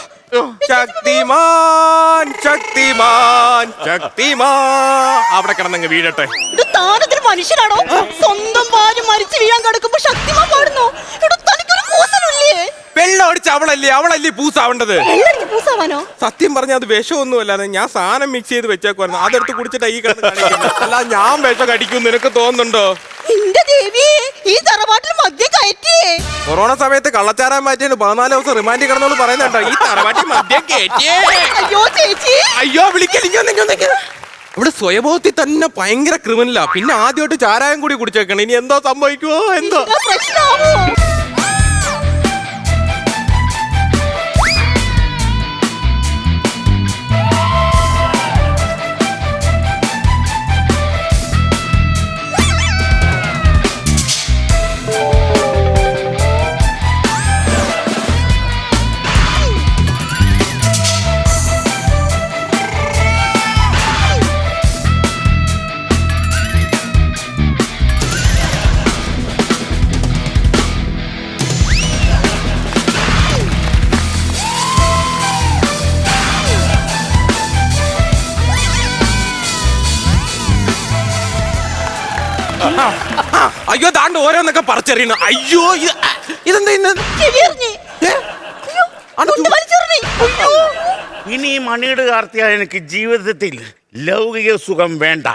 ശക്തിമാൻ ശക്തിമാൻ ശക്തിമാൻ. അവിടെ കിടന്നങ്ങ് വീഴട്ടെ. ഇത് താനത്തിന് മനുഷ്യനാണോ? സ്വന്തം ഭാര്യ മരിച്ചു വീഴാൻ കിടക്കുമ്പോ ശക്തിമാൻ പാടുന്നു. ഇവിടെ തനിക്കൊരു കൂസലില്ലേ? വെള്ളം അടിച്ച് അവളല്ലേ പൂസാവേണ്ടത്. വെള്ളടിച്ച് പൂസാവാനോ? സത്യം പറഞ്ഞ അത് വിഷമൊന്നും അല്ലാതെ ഞാൻ സാധനം മിക്സ് ചെയ്ത് വെച്ചേക്കുവായിരുന്നു. അതെടുത്ത് കുടിച്ചിട്ട് ഈ കിടന്ന് കാണിക്കുന്നത്. അല്ല, ഞാൻ വിഷം കടിക്കും നിനക്ക് തോന്നുന്നുണ്ടോ? എന്റെ ദേവി, ഈ തറവാട്ടിൽ മദ്യം കയറ്റിയേ. കൊറോണ സമയത്ത് കള്ളച്ചാറാൻ മാറ്റിയാണ് 14 ദിവസം റിമാൻഡിൽ കിടന്നോളൂ പറയുന്നുണ്ടോ? ഈ തറവാട്ടിൽ മദ്യം കയറ്റിയേ. അയ്യോ ചേച്ചി, അയ്യോ വിളിക്കലിങ്ങ. ഇവിടെ സ്വയബോധത്തിൽ തന്നെ ഭയങ്കര ക്രിമിനലാ. പിന്നെ ആദ്യമായിട്ട് ചാരായം കൂടി കുടിച്ചേക്കണം. ഇനി എന്തോ സംഭവിക്കുവോ എന്തോ. എന്താ പ്രശ്നാവോ? അയ്യോ, താണ്ട് ഓരോന്നൊക്കെ പറിച്ചെറിയണം. അയ്യോ, ഇതെന്താ ഇന്ന്? ചെവിയറിഞ്ഞ്. അയ്യോ, കൊണ്ട് വലിച്ചെറിഞ്ഞ്. അയ്യോ. ഇനി ഈ മണിയുടെ കാർത്തിക എനിക്ക് ജീവിതത്തിൽ ലൗകിക സുഖം വേണ്ട.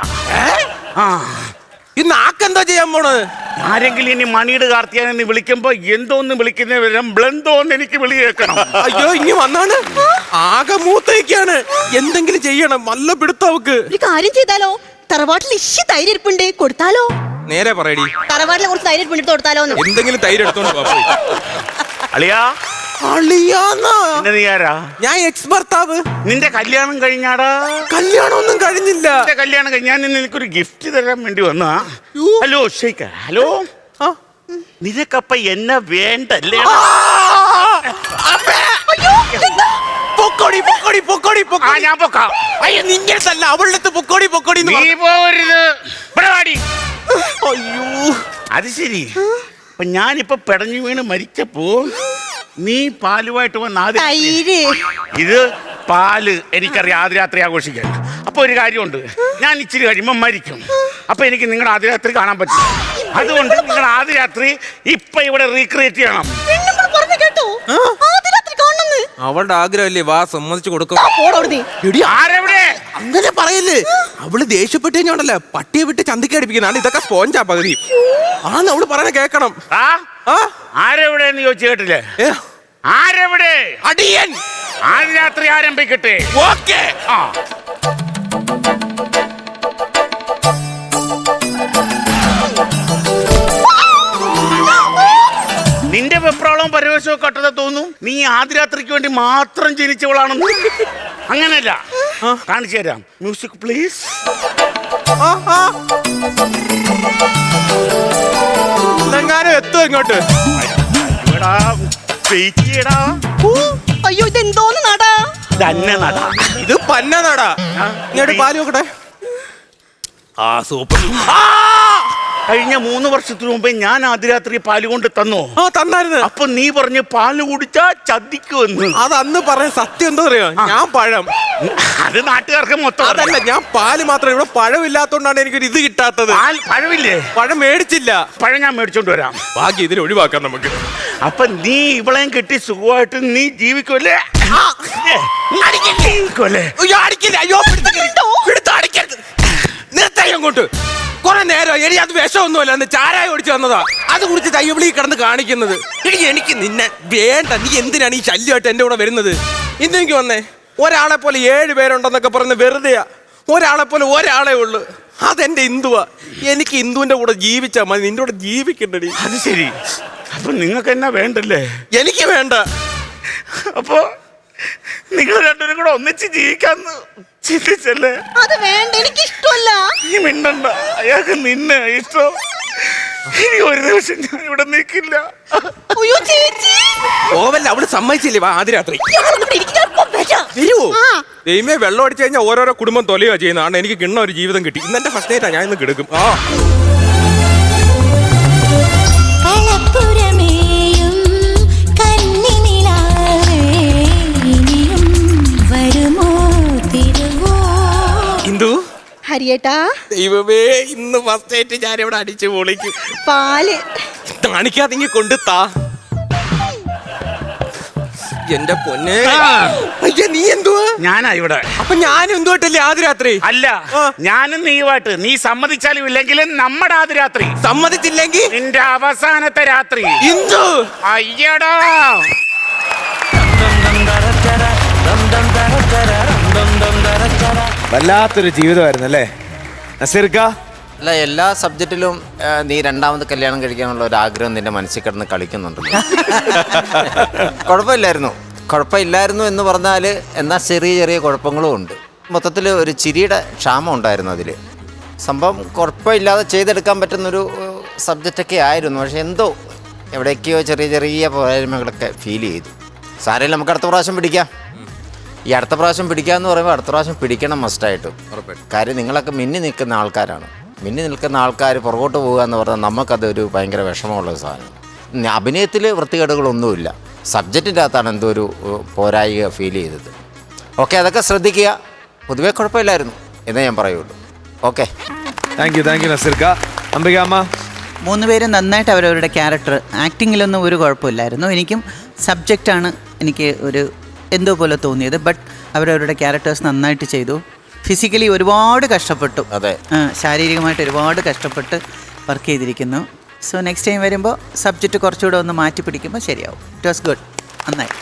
ഈ നാക്കെന്താ ചെയ്യാൻ പോണത്? ആരെങ്കിലും ഇനി മണിയുടെ കാർത്തിയാനെന്ന് വിളിക്കുമ്പോ എന്തോന്ന് വിളിക്കുന്ന വിവരം ബ്ലെന്തോന്ന് എനിക്ക് വിളി കേൾക്കണം. അയ്യോ, ഇനി വന്നാണ് ആകെ മൂത്തേക്കാണ്. എന്തെങ്കിലും ചെയ്യണം. നല്ല പിടുത്തവക്ക്. ഒരു കാര്യം ചെയ്താലോ? തറവാട്ടിൽ ഇഷി തൈര് ഇരിപ്പുണ്ട്, കൊടുത്താലോ? നേരെ പറയടി. തറവാട്ടിലെ കുറച്ച് തൈര് ഇരിപ്പുണ്ട്, കൊടുത്താലോ? എന്തെങ്കിലും തൈര് എടുത്തോണ്ട് പോ. അളിയാ, അളിയാന്നാ? പിന്നെ നീ ആരാ? ഞാൻ എക്സ് ഭർത്താവ്. നിന്റെ കല്യാണം കഴിഞ്ഞാടാ? കല്യാണമൊന്നും കഴിഞ്ഞില്ല. നിന്റെ കല്യാണം കഴിഞ്ഞ ഞാൻ നിനക്കൊരു ഗിഫ്റ്റ് തരാൻ വേണ്ടി വന്നാ. Hello ഷെയ്ക്ക, hello. നിനക്കപ്പ എന്നെ വേണ്ടല്ലേ? പൊക്കോടി പൊക്കോടി പൊക്കോടി ആ ഞാൻ പൊക്കാം. അയ്യോ നിങ്ങൾക്കല്ല അവളുടെ പൊക്കോടി പൊക്കോടി. നീ പോരുത്. ഇവിടെ വാടി. അയ്യോ അത് ശരി. അപ്പൊ ഞാനിപ്പോ പെടഞ്ഞു വീണ് മരിച്ചപ്പോ നീ പാലുമായിട്ട് വന്ന ആദ്യം തൈര്. ഇത് പാല് എനിക്കറിയാം ആദ്യരാത്രി ആഘോഷിക്കാൻ. അപ്പൊ ഒരു കാര്യമുണ്ട്, ഞാൻ ഇച്ചിരി കഴിയുമ്പോൾ മരിക്കും. അപ്പൊ എനിക്ക് നിങ്ങളുടെ ആദ്യരാത്രി കാണാൻ പറ്റും. അതുകൊണ്ട് നിങ്ങൾ ആദ്യരാത്രി ഇപ്പൊ ഇവിടെ റീക്രിയേറ്റ് ചെയ്യണം. പെണ്ണുമ്പോൾ പറഞ്ഞു കേട്ടോ, ആദ്യ രാത്രി കാണണമെന്ന്. അവളുടെ ആഗ്രഹമല്ലേ, വാ സമ്മതിച്ചു കൊടുക്കും. ആരെവിടെ? അങ്ങനെ പറയല്ലേ, അവള് ദേഷ്യപ്പെട്ട് കഴിഞ്ഞോണ്ടല്ലേ പട്ടിയെ വിട്ട് ചന്തിക്ക് അടിപ്പിക്കുന്നതാണ്. ഇതൊക്കെ സ്പോഞ്ചാ പകുതി ആന്ന് അവള് പറഞ്ഞ കേക്കണം. ആരെവിടെന്ന് ചോദിച്ചു കേട്ടില്ലേ? ആരെവിടെ? അടിയൻ. ആദ്യ രാത്രി ആരംഭിക്കട്ടെ. ഓക്കേ. നിന്റെ വെപ്രാളവും പരവേശവും കട്ടത തോന്നും നീ ആദ്യരാത്രിക്ക് വേണ്ടി മാത്രം ജനിച്ചവളാണെന്ന്. അങ്ങനല്ല, കാണിച്ചു തരാം. Music please. എത്തും ഇങ്ങോട്ട്. അയ്യോ ഇതെന്തോന്ന് നടാ? തന്നെ നടാ. ഇത് പന്ന നടാ. ഇങ്ങോട്ട് പാല് നോക്കട്ടെ. ആ സൂപ്പർ. കഴിഞ്ഞ 3 വർഷത്തിനു മുമ്പേ ഞാൻ ആദ്യരാത്രി പാല് കൊണ്ട് തന്നോ? തന്നായിരുന്നു. അപ്പൊ നീ പറഞ്ഞ് പാല് കുടിച്ചാ ചതിക്കുമെന്ന്. അത് അന്ന് പറഞ്ഞ സത്യം എന്താ പറയാ, ഞാൻ പഴം. അത് നാട്ടുകാർക്ക് മൊത്തം അതല്ല, ഞാൻ പാല് മാത്രം. ഇവിടെ പഴമില്ലാത്തോണ്ടാണ് എനിക്കൊരു ഇത് കിട്ടാത്തത്. പഴമില്ലേ? പഴം മേടിച്ചില്ല. പഴം ഞാൻ മേടിച്ചോണ്ട് വരാം. ബാക്കി ഇതിന് ഒഴിവാക്കാം നമുക്ക്. അപ്പൊ നീ ഇവളെയും കെട്ടി സുഖമായിട്ട് നീ ജീവിക്കുമല്ലേ? ജീവിക്കുമല്ലേ? അങ്ങോട്ട് കുറെ നേരം എനി അത് വിഷമൊന്നുമല്ല, അന്ന് ചാരായ ഓടിച്ചു വന്നതാ. അത് കുടിച്ച് തയ്യവിളി കിടന്ന് കാണിക്കുന്നത്. എനിക്ക് നിന്നെ വേണ്ട. നീ എന്തിനാണ് ഈ ശല്യമായിട്ട് എന്റെ കൂടെ വരുന്നത്? ഇന്നെനിക്ക് വന്നേ, ഒരാളെ പോലെ 7 പേരുണ്ടെന്നൊക്കെ പറഞ്ഞ് വെറുതെയാ. ഒരാളെ പോലെ ഒരാളെ ഉള്ളു, അതെന്റെ ഇന്ദുവാ. എനിക്ക് ഇന്ദുവിന്റെ കൂടെ ജീവിച്ചാ മതി, നിന്റെ കൂടെ ജീവിക്കണ്ടടി. അത് ശരി. അപ്പൊ നിങ്ങൾക്ക് എന്നാ വേണ്ടല്ലേ? എനിക്ക് വേണ്ട. അപ്പൊ നിങ്ങൾ രണ്ടുപേരും കൂടെ ഒന്നിച്ച് ജീവിക്കാന്ന് ചിന്തിച്ചല്ലേ? അത് വേണ്ട, എനിക്ക് ഇഷ്ടമല്ല. നീ മിണ്ടണ്ട, അയാൾക്ക് നിന്നെ ഇഷ്ടം. ഇനി ഒരു ദിവസം ഞാൻ ഇവിടെ നിൽക്കില്ല. അയ്യോ ചേച്ചി, ഓവല്ല, അവള് സമ്മതിച്ചില്ലേ? വാ ആദ്യ രാത്രി വരുവോ? ദൈവമേ, വെള്ളം അടിച്ചു കഴിഞ്ഞാൽ ഓരോരോ കുടുംബം തൊലയുക ചെയ്യുന്നതാണ്. എനിക്ക് കിണ്ണ ഒരു ജീവിതം കിട്ടി. ഇന്നെന്റെ ഫസ്റ്റ് നൈറ്റാ, ഞാൻ ഇന്ന് കിടക്കും. ഇന്ദു, ഹരിയേട്ടാ. ദൈവമേ, ഇന്ന് ഫസ്റ്റ് നൈറ്റ് ഞാൻ ഇവിടെ അടിച്ചു പൊളിക്കും. പാല് കാണിക്കാതെങ്കിൽ കൊണ്ട് താ. എന്റെ പൊന്നെ, നീ എന്തുവാ? ഞാനാ ഇവിടെ. അപ്പൊ ഞാനും എന്തുവായിട്ടല്ലേ ആദ്യ രാത്രി? അല്ല, ഞാനും നീയുമായിട്ട്. നീ സമ്മതിച്ചാലും ഇല്ലെങ്കിലും നമ്മുടെ ആദ്യ രാത്രി. സമ്മതിച്ചില്ലെങ്കിൽ നിന്റെ അവസാനത്തെ രാത്രി. ഇന്ദു, അയ്യടാ. വല്ലാത്തൊരു ജീവിതമായിരുന്നു അല്ലേ നസീർക്ക? അല്ല, എല്ലാ സബ്ജക്റ്റിലും നീ രണ്ടാമത് കല്യാണം കഴിക്കാനുള്ള ഒരു ആഗ്രഹം നിന്റെ മനസ്സിൽ കിടന്ന് കളിക്കുന്നുണ്ടല്ലോ. കുഴപ്പമില്ലായിരുന്നു എന്ന് പറഞ്ഞാൽ എന്നാൽ ചെറിയ ചെറിയ കുഴപ്പങ്ങളും ഉണ്ട്. മൊത്തത്തിൽ ഒരു ചിരിയുടെ ക്ഷാമം ഉണ്ടായിരുന്നു അതിൽ. സംഭവം കുഴപ്പമില്ലാതെ ചെയ്തെടുക്കാൻ പറ്റുന്നൊരു സബ്ജക്റ്റൊക്കെ ആയിരുന്നു. പക്ഷെ എന്തോ എവിടേക്കോ ചെറിയ ചെറിയ പോരായ്മകളൊക്കെ ഫീൽ ചെയ്തു. സാരമില്ല, നമുക്ക് അടുത്ത പ്രാവശ്യം പിടിക്കാം. ഈ അടുത്ത പ്രാവശ്യം പിടിക്കാമെന്ന് പറയുമ്പോൾ അടുത്ത പ്രാവശ്യം പിടിക്കണം മസ്റ്റായിട്ടും. കാര്യം നിങ്ങളൊക്കെ മിന്നി നിൽക്കുന്ന ആൾക്കാരാണ്. മിന്നി നിൽക്കുന്ന ആൾക്കാർ പുറകോട്ട് പോകുക എന്ന് പറഞ്ഞാൽ നമുക്കതൊരു ഭയങ്കര വിഷമമുള്ള സാധനം. അഭിനയത്തിൽ വൃത്തികേടുകളൊന്നുമില്ല, സബ്ജക്റ്റിൻ്റെ അകത്താണ് എന്തോ ഒരു പോരായിക ഫീൽ ചെയ്തത്. ഓക്കെ, അതൊക്കെ ശ്രദ്ധിക്കുക. പൊതുവേ കുഴപ്പമില്ലായിരുന്നു എന്നേ ഞാൻ പറയുള്ളൂ. ഓക്കെ, താങ്ക് യു നസീർക്ക. അംബിക അമ്മ? 3 പേരും നന്നായിട്ട് അവരവരുടെ ക്യാരക്ടർ, ആക്ടിങ്ങിലൊന്നും ഒരു കുഴപ്പമില്ലായിരുന്നു. എനിക്കും സബ്ജക്റ്റാണ് എനിക്ക് ഒരു എന്തോ പോലെ തോന്നിയത്. ബട്ട് അവരവരുടെ ക്യാരക്ടേഴ്സ് നന്നായിട്ട് ചെയ്തു. ഫിസിക്കലി ഒരുപാട് കഷ്ടപ്പെട്ടു. അതെ, ശാരീരികമായിട്ട് ഒരുപാട് കഷ്ടപ്പെട്ട് വർക്ക് ചെയ്തിരിക്കുന്നു. സോ നെക്സ്റ്റ് ടൈം വരുമ്പോൾ സബ്ജക്റ്റ് കുറച്ചുകൂടെ ഒന്ന് മാറ്റി പിടിക്കുമ്പോൾ ശരിയാവും. ഇറ്റ് വാസ് ഗുഡ്, നന്നായി.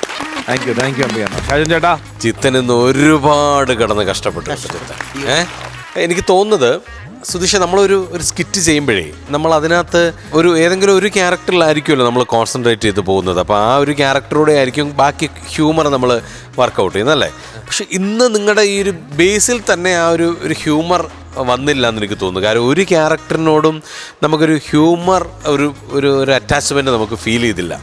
താങ്ക് യു അംബിക അമ്മ. ഷാജൻ ചേട്ടാ? ചിത്തൻ ഇന്ന് ഒരുപാട് കിടന്ന് കഷ്ടപ്പെട്ടു. എനിക്ക് തോന്നുന്നത് സുധീഷ, നമ്മളൊരു സ്കിറ്റ് ചെയ്യുമ്പോഴേ നമ്മൾ അതിനകത്ത് ഏതെങ്കിലും ഒരു ക്യാരക്ടറിലായിരിക്കുമല്ലോ നമ്മൾ കോൺസെൻട്രേറ്റ് ചെയ്ത് പോകുന്നത്. അപ്പോൾ ആ ഒരു ക്യാരക്ടറോടെ ആയിരിക്കും ബാക്കി ഹ്യൂമർ നമ്മൾ വർക്കൗട്ട് ചെയ്യുന്നതല്ലേ. പക്ഷെ ഇന്ന് നിങ്ങളുടെ ഈ ഒരു ബേസിൽ തന്നെ ആ ഒരു ഹ്യൂമർ വന്നില്ല എന്ന് എനിക്ക് തോന്നുന്നു. കാരണം ഒരു ക്യാരക്ടറിനോടും നമുക്കൊരു ഹ്യൂമർ ഒരു അറ്റാച്ച്മെൻറ്റ് നമുക്ക് ഫീൽ ചെയ്തില്ല.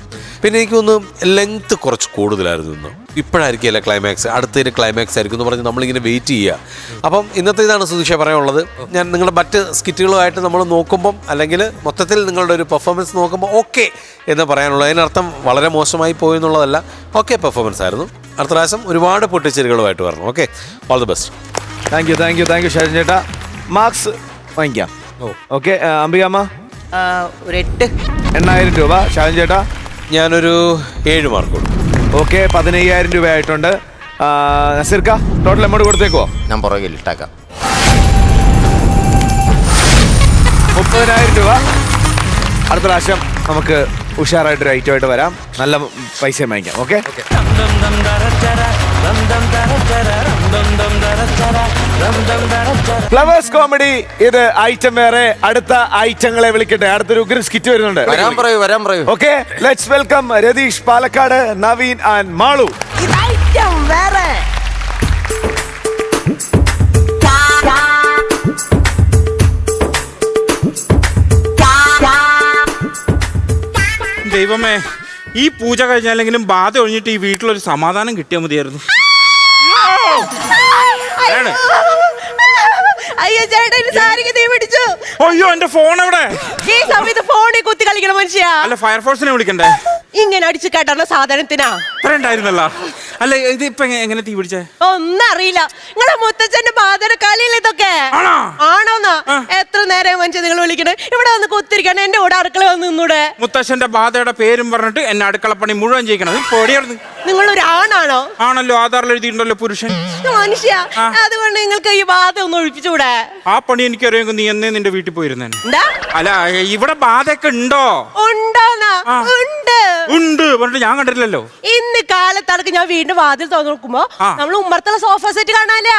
പിന്നെ എനിക്ക് തോന്നുന്നു ലെങ്ത്ത് കുറച്ച് കൂടുതലായിരുന്നു ഇന്ന്. ഇപ്പോഴായിരിക്കും അല്ല ക്ലൈമാക്സ്, അടുത്തൊരു ക്ലൈമാക്സ് ആയിരിക്കും എന്ന് പറഞ്ഞ് നമ്മളിങ്ങനെ വെയിറ്റ് ചെയ്യുക. അപ്പം ഇന്നത്തെ ഇതാണ് സുധീഷ പറയാനുള്ളത്. ഞാൻ നിങ്ങളുടെ മറ്റ് സ്കിറ്റുകളുമായിട്ട് നമ്മൾ നോക്കുമ്പം അല്ലെങ്കിൽ മൊത്തത്തിൽ നിങ്ങളുടെ ഒരു പെർഫോമൻസ് നോക്കുമ്പോൾ ഓക്കെ എന്ന് പറയാനുള്ളത്. അതിനർത്ഥം വളരെ മോശമായി പോയി എന്നുള്ളതല്ല, ഓക്കെ പെർഫോമൻസ് ആയിരുന്നു. അടുത്ത പ്രാവശ്യം ഒരുപാട് പൊട്ടിച്ചെരികളുമായിട്ട് വരണം. Okay, all the best. Thank U Shajan ചേട്ടാ. മാർക്സ് വാങ്ങിക്കാം. ഓക്കെ, അംബികാമ്മ ഒരു 8. 8000 രൂപ. ഷാജൻ ചേട്ടാ ഞാനൊരു 7 മാർക്ക് കൊടുക്കും. ഓക്കെ, 15000 രൂപ ആയിട്ടുണ്ട്. നസീർക്ക ടോട്ടൽ എമൗണ്ട് കൊടുത്തേക്കോ? ഞാൻ പുറകിൽ ഇട്ടേക്കാം. 30000 രൂപ. അടുത്ത പ്രാവശ്യം നമുക്ക് ഉഷാറായിട്ടൊരു ഐറ്റമായിട്ട് വരാം, നല്ല പൈസ വാങ്ങിക്കാം. ഓക്കെ, ഫ്ലവേഴ്സ് കോമഡി ഇത് ഐറ്റം വേറെ. അടുത്ത ഐറ്റങ്ങളെ വിളിക്കട്ടെ. അടുത്തൊരു ഉഗ്ര സ്കിറ്റ് വരുന്നുണ്ട്. വരാൻ പറയൂ. Okay, let's welcome Ratheesh Palakkad, Naveen and Malu. ദൈവമേ, ഈ പൂജ കഴിഞ്ഞാലെങ്കിലും ബാധ ഒഴിഞ്ഞിട്ട് ഈ വീട്ടിലൊരു സമാധാനം കിട്ടിയാൽ മതിയായിരുന്നു. അയ്യോ ചേട്ടൻ സാരിക്ക് തീ പിടിച്ചു. അയ്യോ, എന്റെ ഫോൺ എവിടെ? ഈ സമയത്ത് ഫോണിൽ കുത്തി കളിക്കണ മനുഷ്യ. അല്ല, ഫയർഫോഴ്സിനെ വിളിക്കണ്ടേ? ഇങ്ങനെ അടിച്ചു കേട്ടാണ് സാധനത്തിനാ. ഇത്ര ഉണ്ടായിരുന്നല്ലോ. അല്ല, ഇതിപ്പോ എങ്ങനെ തീ പിടിച്ചേ? ഒന്നും അറിയില്ല. നിങ്ങളെ മുത്തച്ഛന്റെ ബാധയുടെ കളിയിൽ ഇതൊക്കെ ആണോന്നാ? എത്ര നേരം മനുഷ്യ നിങ്ങൾ വിളിക്കണേ? ഇവിടെ വന്ന് കുത്തിരിക്കണം. എന്റെ കൂടെ അടുക്കള വന്ന് നിന്നൂടെ? മുത്തച്ഛന്റെ ബാധയുടെ പേരും പറഞ്ഞിട്ട് എന്നെ അടുക്കളപ്പണി മുഴുവൻ ചെയ്യിക്കണത് പൊടിയായിരുന്നു. നിങ്ങളൊരു ആണാണോ? ആണല്ലോ, ആധാറിൽ എഴുതിയിട്ടുണ്ടല്ലോ പുരുഷൻ. മനുഷ്യ, അതുകൊണ്ട് നിങ്ങൾക്ക് ഈ ബാധ ഒന്ന് ഒഴിപ്പിച്ചൂടെ? ആ പണി എനിക്കറിയാമെങ്കിൽ നീ എന്നേ നിന്റെ വീട്ടിൽ പോയിരുന്നേ. എന്താ? അല്ല, ഇവിടെ ബാധയൊക്കെ ഉണ്ടോ? ഉണ്ടോന്നാ? ഉണ്ട് പറഞ്ഞിട്ട് ഞാൻ കണ്ടിട്ടില്ലല്ലോ. ഇന്ന് കാലത്തടക്ക് ഞാൻ വീണ്ടും വാതിൽ തുറന്നു നോക്കുമ്പോ നമ്മൾ ഉമ്മറത്തുള്ള സോഫ സെറ്റ് കാണാല്ല.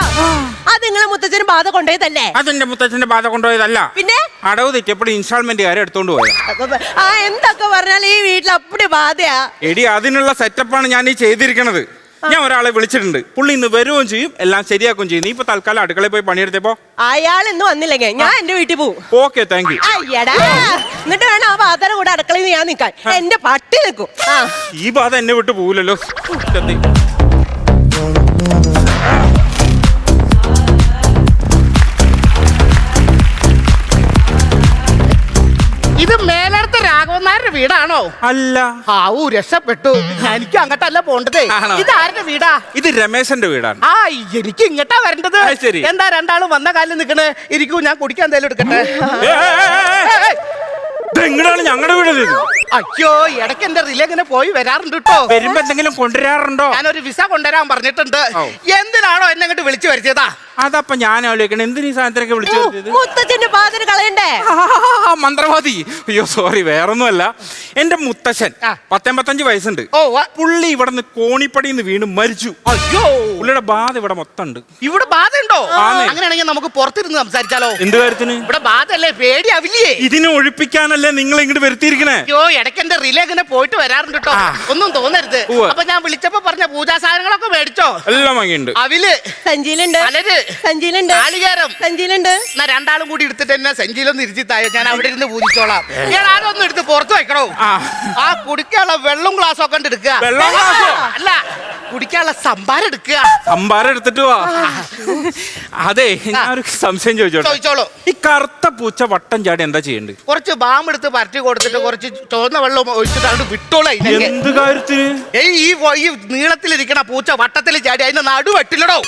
അത് നിങ്ങളെ മുത്തച്ഛന് ബാധ കൊണ്ടുപോയതല്ലേ? അതെന്റെ മുത്തച്ഛന്റെ ബാധ കൊണ്ടുപോയതല്ല. പിന്നെ അടവ് തെറ്റിയപ്പോൾ ഇൻസ്റ്റാൾമെന്റ് കാരെ എടുത്തോണ്ട് പോയ. എന്തൊക്കെ പറഞ്ഞാൽ ഈ വീട്ടിൽ അപ്പടി ബാധയാ. എടി, അതിനുള്ള സെറ്റപ്പാണ് ഞാൻ ഈ ചെയ്തിരിക്കണത്. ഞാൻ ഒരാളെ വിളിച്ചിട്ടുണ്ട്. പുള്ളി ഇന്ന് വരുകയും ചെയ്യും, എല്ലാം ശരിയാക്കുകയും ചെയ്യും. നീ ഇപ്പൊ തൽക്കാലം അടുക്കളയിൽ പോയി പണിയെടുത്തപ്പോ അയാൾ ഇന്ന് വന്നില്ലെങ്കിൽ ഞാൻ എന്റെ വീട്ടിൽ പോകും. Okay, thank U. അയ്യടാ, എന്നിട്ട് വേണം ആ ബാധയുടെ കൂടെ അടുക്കളയിൽ ഞാൻ നിൽക്കാൻ. എന്റെ പട്ടി നിൽക്കും. ഈ ബാധ എന്നെ വിട്ട് പോവില്ലല്ലോ. ഇത് മേലടുത്ത രാഘവൻ നായരുടെ വീടാണോ? അല്ല. ആവൂ, രക്ഷപ്പെട്ടു. എനിക്ക് അങ്ങോട്ടല്ല പോണ്ടതേ. ഇത് ആരുടെ വീടാ? ഇത് രമേശന്റെ വീടാണ്. ആ, എനിക്ക് ഇങ്ങോട്ടാ വരേണ്ടത്. ശരി. എന്താ രണ്ടാളും വന്ന കാലിൽ നിൽക്കണേ? ഇരിക്കൂ, ഞാൻ കുടിക്കാൻ എന്തായാലും എടുക്കട്ടെ. എങ്ങനെയാണ് ഞങ്ങളുടെ വീട്? അയ്യോ, ഇടയ്ക്ക് എന്റെ റിലേ ഇങ്ങനെ പോയി വരാറുണ്ട് കേട്ടോ. വരുമ്പോ എന്തെങ്കിലും കൊണ്ടുവരാറുണ്ടോ? ഞാനൊരു വിസ കൊണ്ടുവരാൻ പറഞ്ഞിട്ടുണ്ട്. എന്തിനാണോ എന്നെ ഇങ്ങോട്ട് വിളിച്ചു വരുത്തിയതാ? അതപ്പൊ ഞാൻ ആലോചിക്കണം, എന്തിനീ സാധനത്തിനൊക്കെ വിളിച്ചു വരുത്തിയത്? മുത്തച്ഛന്റെ ബാധന കളയണ്ടേ? മന്ത്രവാദി. അയ്യോ സോറി, വേറൊന്നുമല്ല. എന്റെ മുത്തശ്ശൻ 85 വയസ്സുണ്ട്. പുള്ളി ഇവിടെ നിന്ന് കോണിപ്പടിന്ന് വീണ് മരിച്ചു. അയ്യോ, പുള്ളിയുടെ ബാധ ഇവിടെ മൊത്തം ഉണ്ട്. ഇവിടെ ബാധ ഉണ്ടോ? അങ്ങനെയാണെങ്കിൽ നമുക്ക് പുറത്തിരുന്ന് സംസാരിച്ചാലോ? എന്ത് കാര്യത്തിന്? ഇവിടെ ബാധല്ലേ, പേടിയാവില്ലേ? ഇതിനെ ഒഴിപ്പിക്കാനല്ലേ നിങ്ങൾ ഇങ്ങോട്ട് വരുത്തിയിരിക്കണേ? അയ്യോ, ഇടയ്ക്ക് എന്റെ റിലേ ഇങ്ങനെ പോയിട്ട് വരാറുണ്ട് കേട്ടോ. ഒന്നും തോന്നരുത്. അപ്പൊ ഞാൻ വിളിച്ചപ്പോ പറഞ്ഞ പൂജാ സാധനങ്ങളൊക്കെ മേടിച്ചോ? എല്ലാം വാങ്ങിയിട്ടുണ്ട്. അവില് സഞ്ചിയിലുണ്ട്, പലര് സഞ്ചിയിലുണ്ട്, നാളികേരം സഞ്ചിയിലുണ്ട്. എന്നാ രണ്ടാളും കൂടി എടുത്തിട്ട് എന്നെ സഞ്ചിയിലൊന്ന് ഇരുത്തിത്തായോ, ഞാൻ അവിടെ ഇരുന്ന് പൂജിച്ചോളാം. ഞാൻ അതൊന്നും എടുത്ത് പുറത്ത് വെക്കണോ? ആ കുടിക്കാനുള്ള വെള്ളം ഗ്ലാസ് ഒക്കെ എടുക്കുക. വെള്ളം ഗ്ലാസോ? അല്ല, കുടിക്കാനുള്ള സംഭാരം എടുക്കുക. സംഭാരം എടുത്തിട്ട് വാ. അതെ, ഞാനൊരു സംശയം ചോദിച്ചോളൂ. ഈ കറുത്ത പൂച്ച വട്ടം ചാടി എന്താ ചെയ്യണ്ടേ? കുറച്ച് ബാം എടുത്ത് പരട്ടി കൊടുത്തിട്ട് കുറച്ച് ചുവന്ന വെള്ളം ഒഴിച്ചിട്ട് അവിടെ വിട്ടോളാം. എന്ത് കാര്യത്തിന്? ഈ നീളത്തിലിരിക്കണ പൂച്ച വട്ടത്തിൽ ചാടി അതിന്റെ നടുവെട്ടില്ലടോ.